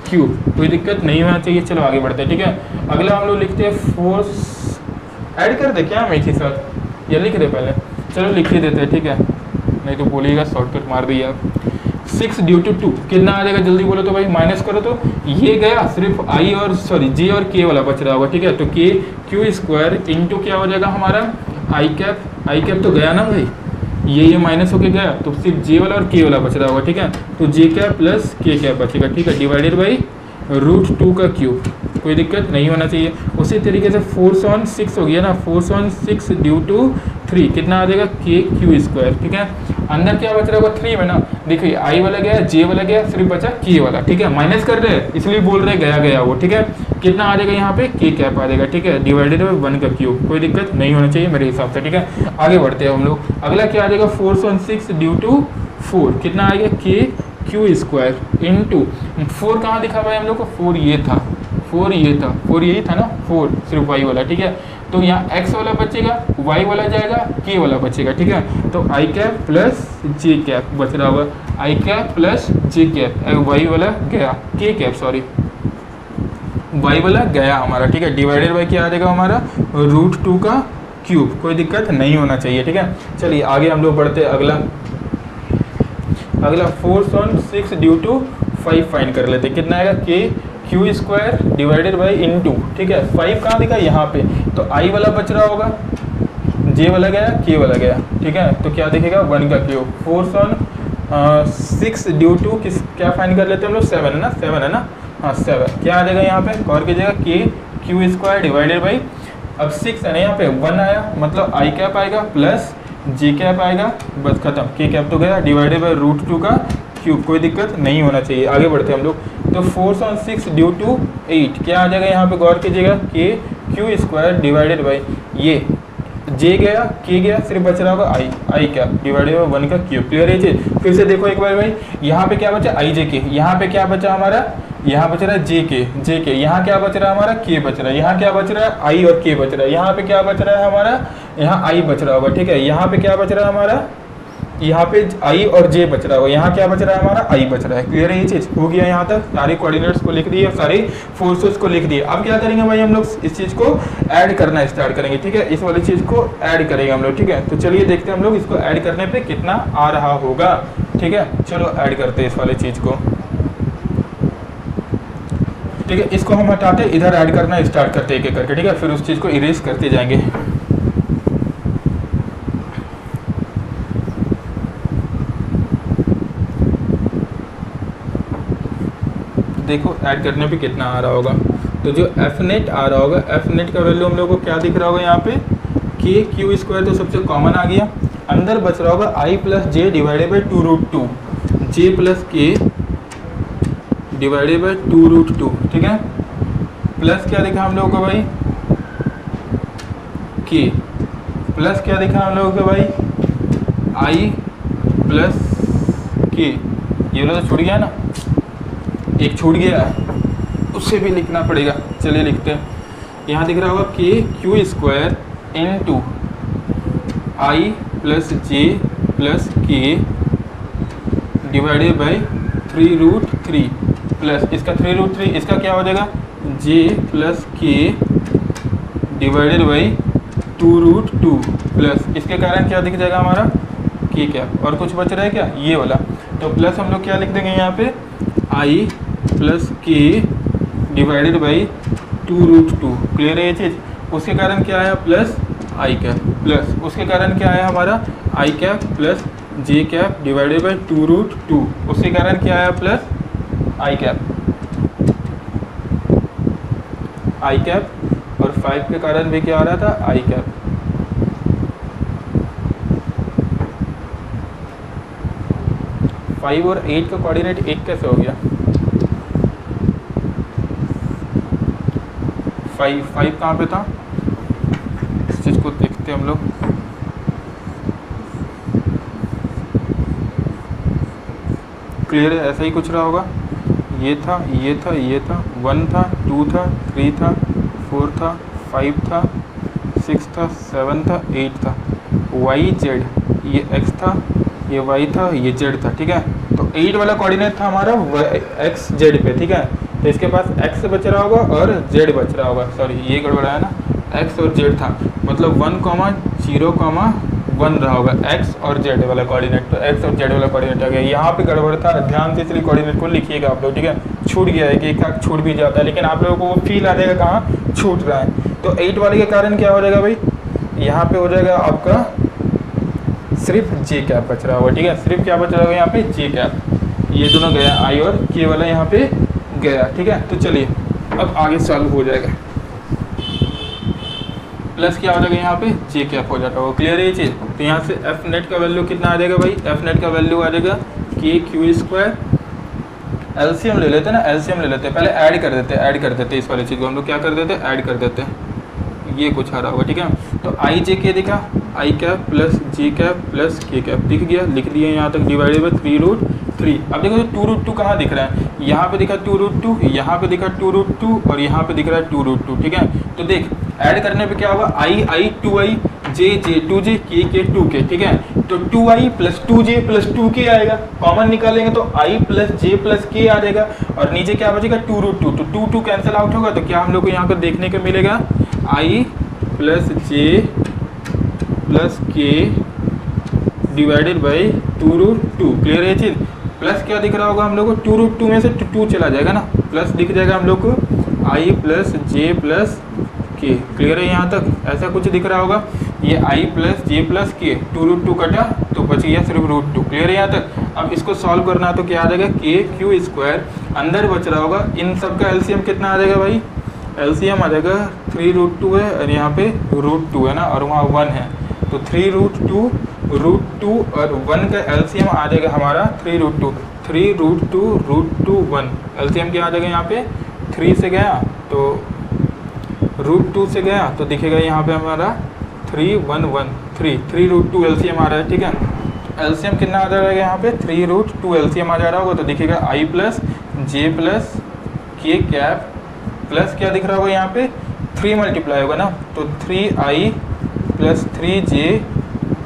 क्यूब। कोई दिक्कत नहीं होना चाहिए। चलो आगे बढ़ते हैं। ठीक है, अगला हम लोग लिखते हैं फोर्स, ऐड कर दे क्या मैं एक ही साथ, ये लिख दे पहले, चलो लिख ही देते हैं। ठीक है, नहीं तो बोलिएगा शॉर्टकट मार दिया आप। 6 ड्यू टू 2 कितना आ जाएगा, जल्दी बोलो तो भाई, माइनस करो तो ये गया, सिर्फ आई और सॉरी जे और के वाला बच रहा होगा। ठीक है, तो KQ स्क्वायर इंटू क्या हो जाएगा हमारा आई कैप तो गया ना भाई, ये माइनस होके गया, तो सिर्फ जे वाला और के वाला बच रहा होगा। ठीक है, तो जे कैप प्लस के कैप बचेगा। ठीक है, डिवाइडेड बाई √2 का क्यूब। कोई दिक्कत नहीं होना चाहिए। उसी तरीके से फोर्स ऑन 6 हो गया ना, फोर्स ऑन 6 ड्यू टू 3 कितना आ जाएगा KQ स्क्वायर। ठीक है, अंदर क्या बच रहा होगा 3 में ना, देखिए आई वाला गया, जे वाला गया, सिर्फ बचा के वाला। ठीक है, माइनस कर रहे हैं इसलिए बोल रहे गया वो। ठीक है, कितना आ जाएगा यहाँ पे के कैप आ जाएगा। ठीक है, डिवाइडेड बाई 1 का क्यूब। कोई दिक्कत नहीं होना चाहिए मेरे हिसाब से। ठीक है, आगे बढ़ते हैं हम लोग। अगला क्या आ जाएगा, फोर्स ऑन 6 ड्यू टू 4 कितना आएगा KQ स्क्वायर इंटू 4 कहाँ दिखा हुआ है हम लोग को, 4 ये था, 4 यही था ना, 4 सिर्फ वाई वाला। ठीक है, तो यहाँ एक्स वाला बचेगा, वाई वाला जाएगा, के वाला बचेगा। ठीक है, तो आई कैप प्लस जे कैप बच रहा होगा, आई cap plus J cap, Y वाला गया, के कैप सॉरी वाई वाला गया हमारा। ठीक है, डिवाइडेड बाई क्या आ जाएगा हमारा √2 का क्यूब। कोई दिक्कत नहीं होना चाहिए। ठीक है, चलिए आगे हम लोग बढ़ते हैं। अगला force on 6 due to 5 find कर लेते हैं। कितना आएगा KQ square divided by into. ठीक है, 5 कहाँ दिखा, यहाँ पे, तो आई वाला बच रहा होगा, जे वाला गया, के वाला गया। ठीक है, तो क्या दिखेगा 1 का cube. Force on 6 due to किस क्या फाइन कर लेते हैं हम लोग, 7 है ना, 7 है ना, हाँ 7 क्या आ जाएगा यहाँ पे, गौर कीजिएगा के क्यू स्क्वायर डिवाइडेड बाई, अब 6 है ना यहाँ पे 1 आया, मतलब आई कैप आएगा प्लस जी कैप आएगा, बस खत्म, के कैप तो गया, डिवाइडेड बाई √2 का क्यूब, कोई दिक्कत नहीं होना चाहिए। आगे बढ़ते हैं हम लोग, तो 4/6 ड्यू टू 8 क्या आ जाएगा यहाँ पे, गौर कीजिएगा के क्यू स्क्वायर डिवाइडेड बाई, ये जे गया के गया, सिर्फ बच रहा होगा आई क्या डिवाइडेड बाई 1 का क्यूब। क्लियर है चीज, फिर से देखो एक बार भाई, यहाँ पे क्या बचा आई जे के, यहाँ पे क्या बचा हमारा, यहाँ बच रहा है जे के, यहाँ क्या बच रहा है हमारा के बच रहा है, यहाँ क्या बच रहा है आई और के बच रहा है, यहाँ पे क्या बच रहा है हमारा, यहाँ आई बच रहा होगा, ठीक है, यहाँ पे क्या बच रहा है हमारा, यहाँ पे आई और जे बच रहा होगा, यहाँ क्या बच रहा है हमारा आई बच रहा है। क्लियर है ये चीज, हो गया यहाँ तक, सारे कोऑर्डिनेट्स को लिख दिए, सारे फोर्सेस को लिख दिए। अब क्या करेंगे भाई, हम लोग इस चीज को ऐड करना स्टार्ट करेंगे, ठीक है, इस वाली चीज को ऐड करेंगे हम लोग, ठीक है। तो चलिए देखते हैं हम लोग इसको ऐड करने पे कितना आ रहा होगा, ठीक है, चलो ऐड करते हैं इस वाली चीज को, ठीक है, इसको हम हटाते इधर ऐड करना स्टार्ट करते एक एक करके, ठीक है, फिर उस चीज को इरेज करते जाएंगे। देखो ऐड करने पे कितना आ रहा होगा, तो जो एफ नेट आ रहा होगा, एफ नेट का वैल्यू हम लोग को क्या दिख रहा होगा यहाँ पे, के क्यू स्क्वायर तो सबसे कॉमन आ गया, अंदर बच रहा होगा I plus J divided by 2√2, J plus K divided by 2√2, ठीक है, प्लस क्या दिखा हम लोगों को भाई, के प्लस क्या दिखा हम लोगों को भाई, आई प्लस के, ये वाला तो छूट गया ना, एक छूट गया उससे भी लिखना पड़ेगा, चलिए लिखते हैं, यहाँ दिख रहा होगा के Q square into I plus J plus K divided by 3√3 plus इसका 3√3, इसका क्या हो जाएगा जे plus K divided by 2√2 plus इसके कारण क्या दिख जाएगा हमारा के कैप, और कुछ बच रहा है क्या ये वाला, तो प्लस हम लोग क्या लिख देंगे यहाँ पे आई plus K divided by 2√2। Clear है ये चीज़, उसके कारण क्या आया प्लस आई कैप, प्लस उसके कारण क्या आया हमारा I cap plus J cap divided by 2√2, उसके कारण क्या आया प्लस आई कैप, और 5 के कारण भी क्या आ रहा था आई कैप। फाइव और 8 का कोऑर्डिनेट एक कैसे हो गया, 5 कहाँ पे था, इस चीज़ को देखते हैं हम लोग, क्लियर है, ऐसा ही कुछ रहा होगा, ये था ये था ये था, 1 था 2 था 3 था 4 था 5 था 6 था 7 था 8 था, वाई जेड ये एक्स था, ये वाई था, ये जेड था, ठीक है, तो 8 वाला कोऑर्डिनेट था हमारा एक्स जेड पे, ठीक है, तो इसके पास x बच रहा होगा और z बच रहा होगा, सॉरी ये गड़बड़ा है ना, x और z था, मतलब 1,0,1 रहा होगा x और z वाला कोऑर्डिनेट, तो x और z वाला कोऑर्डिनेट आ गया, यहाँ पे गड़बड़ था, ध्यान से इसलिए कोऑर्डिनेट को लिखिएगा आप लोग, ठीक है, छूट गया है कि एक छूट भी जाता है, लेकिन आप लोगों को वो फील आ जाएगा कहाँ छूट रहा है। तो 8 वाले के कारण क्या हो जाएगा भाई, यहाँ पे हो जाएगा आपका सिर्फ जे कैप बच रहा होगा, ठीक है, सिर्फ क्या बच रहा होगा यहाँ पे जे कैप, ये दोनों गया आई और के वाला यहाँ पे गया, ठीक है। तो चलिए अब आगे चालू हो जाएगा, प्लस क्या हो जाएगा यहाँ पे जे कैप हो जाता होगा, क्लियर है ये चीज़। तो यहाँ से एफ नेट का वैल्यू कितना आ जाएगा भाई, एफ नेट का वैल्यू आ जाएगा के क्यू स्क्वायर, एलसीएम ले लेते हैं ना, एलसीएम ले लेते हैं, पहले ऐड कर देते इस वाली चीज़ को हम लोग क्या कर देते हैं ऐड कर देते हैं, ये कुछ आ रहा होगा, ठीक है। तो आई जे के दिखा, आई cap plus J cap plus के कैप दिख गया, लिख दिया यहाँ तक, डिवाइडेड बाई 3√3। अब देखो 2√2 कहाँ दिख रहा है, यहाँ पे दिखा 2√2, यहाँ पे दिखा 2√2 और यहाँ पे दिख रहा है 2√2, ठीक है। तो देख ऐड करने पे क्या होगा, आई 2i, जे 2j, के 2k, ठीक है। तो 2i plus 2j plus 2k आएगा, कॉमन निकालेंगे तो i plus j plus k आ जाएगा, और नीचे क्या बचेगा 2√2, तो 2 कैंसिल आउट होगा, तो क्या हम लोग को यहाँ पर देखने को मिलेगा i plus j plus k divided by 2√2। Clear है ये चीज़, प्लस क्या दिख रहा होगा हम लोग को 2√2 में से 2 चला जाएगा ना, प्लस दिख जाएगा हम लोग को i प्लस j प्लस के। क्लियर है यहाँ तक? ऐसा कुछ दिख रहा होगा। ये i प्लस जे प्लस के, 2√2 कटा तो बच गया सिर्फ √2। क्लियर है यहाँ तक? अब इसको सॉल्व करना तो क्या आ जाएगा, के क्यू स्क्वायर, अंदर बच रहा होगा इन सब का एलसीएम कितना आ जाएगा भाई, एलसीएम आ जाएगा 3√2 है और यहाँ पे √2 है ना, और वहाँ 1 है, तो 3√2 √2 और 1 का एलसीएम आ जाएगा हमारा 3√2, 3√2 1। एलसीएम क्या आ जाएगा यहाँ पे, 3 से गया तो √2 से गया तो दिखेगा यहाँ पे हमारा 3113, 3√2 एलसीएम आ रहा है। ठीक है, एलसीएम कितना आ जाएगा यहाँ पे, 3√2 एलसीएम आ जा रहा होगा, तो दिखेगा i प्लस जे प्लस के कैप प्लस क्या दिख रहा होगा यहाँ पे, 3 मल्टीप्लाई होगा ना, तो 3i plus 3j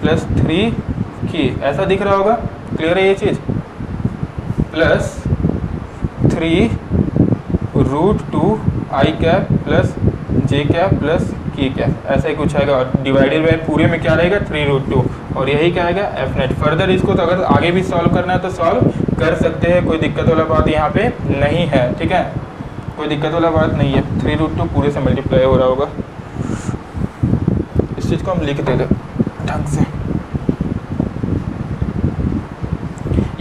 plus 3k ऐसा दिख रहा होगा। क्लियर है ये चीज़? Plus 3√2 i cap plus j cap plus k cap, ऐसा ही कुछ आएगा, और डिवाइडेड बाय पूरे में क्या रहेगा, 3√2, और यही क्या आएगा, एफ नेट। फर्दर इसको तो अगर आगे भी सॉल्व करना है तो सॉल्व कर सकते हैं, कोई दिक्कत वाला बात यहाँ पे नहीं है। ठीक है, कोई दिक्कत वाला बात नहीं है, 3√2 पूरे से मल्टीप्लाई हो रहा होगा। इस चीज़ को हम लिख देते ढंग से,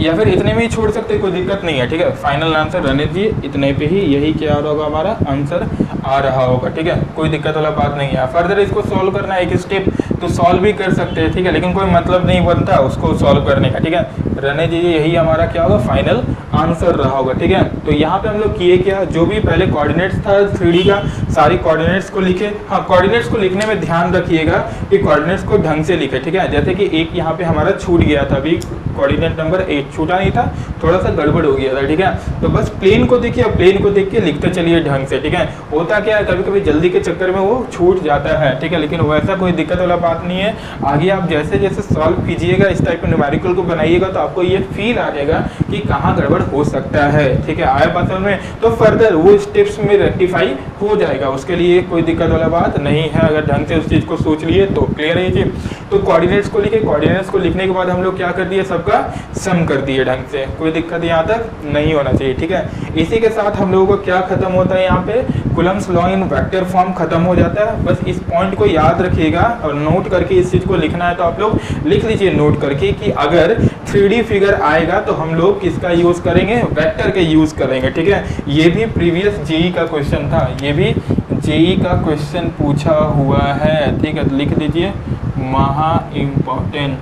या फिर इतने में ही छोड़ सकते हैं, कोई दिक्कत नहीं है। ठीक है, फाइनल आंसर रहने दीजिए इतने पे ही, यही क्या आ रहा होगा, हमारा आंसर आ रहा होगा। ठीक है, कोई दिक्कत वाला बात नहीं है। फर्दर इसको सॉल्व करना है एक स्टेप तो सॉल्व भी कर सकते हैं। ठीक है, लेकिन कोई मतलब नहीं बनता उसको सॉल्व करने का। ठीक है, रहने दीजिए, यही हमारा क्या होगा, फाइनल आंसर रहा होगा। ठीक है, तो यहाँ पे हम लोग किए क्या, जो भी पहले कोऑर्डिनेट्स था 3D का, सारी कोऑर्डिनेट्स को लिखे। हाँ, कोऑर्डिनेट्स को लिखने में ध्यान रखिएगा कि कोऑर्डिनेट्स को ढंग से लिखे। ठीक है, जैसे कि एक यहाँ पे हमारा छूट गया था, अभी कोऑर्डिनेट नंबर 8 छूटा नहीं था, थोड़ा सा गड़बड़ हो गया था। ठीक है, तो बस प्लेन को देखिए, प्लेन को देख के लिखते चलिए ढंग से। ठीक है, होता क्या है, कभी कभी जल्दी के चक्कर में वो छूट जाता है। ठीक है, लेकिन वैसा कोई दिक्कत वाला बात नहीं है। आगे आप जैसे जैसे सॉल्व कीजिएगा, इस टाइप के न्यूमेरिकल को बनाइएगा, तो आपको ये फील आ जाएगा कि कहाँ गड़बड़ हो सकता है। ठीक है, आया बात समझ में, तो फर्दर वो स्टेप्स में रेक्टिफाई हो जाएगा, उसके लिए कोई दिक्कत वाला बात नहीं है। अगर ढंग से उस चीज़ को सोच लिए तो क्लियर है जी। तो कोऑर्डिनेट्स को लिखे, कोऑर्डिनेट्स को लिखने के बाद हम लोग क्या कर दिए, सबका सम कर दिए ढंग से, कोई दिक्कत यहाँ तक नहीं होना चाहिए। ठीक है, इसी के साथ हम लोगों को क्या खत्म होता है, यहाँ पे Coulomb's law in vector form खत्म हो जाता है। बस इस पॉइंट को याद रखिएगा और नोट करके इस चीज को लिखना है, तो आप लोग लिख लीजिए नोट करके कि अगर 3D फिगर आएगा तो हम लोग किसका यूज करेंगे, वेक्टर के यूज करेंगे। ठीक है, ये भी प्रीवियस जेई का क्वेश्चन था, ये भी जेई का क्वेश्चन पूछा हुआ है। ठीक है, तो लिख लीजिए, महा इम्पोर्टेंट,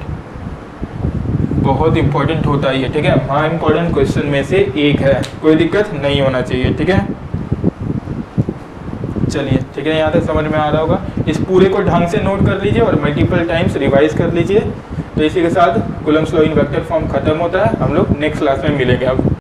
बहुत इंपॉर्टेंट होता है ये। ठीक है, महा इम्पोर्टेंट क्वेश्चन में से एक है, कोई दिक्कत नहीं होना चाहिए। ठीक है, चलिए ठीक है, यहाँ तक समझ में आ रहा होगा। इस पूरे को ढंग से नोट कर लीजिए और मल्टीपल टाइम्स रिवाइज कर लीजिए। तो इसी के साथ Coulomb's law in vector form खत्म होता है। हम लोग नेक्स्ट क्लास में मिलेंगे अब।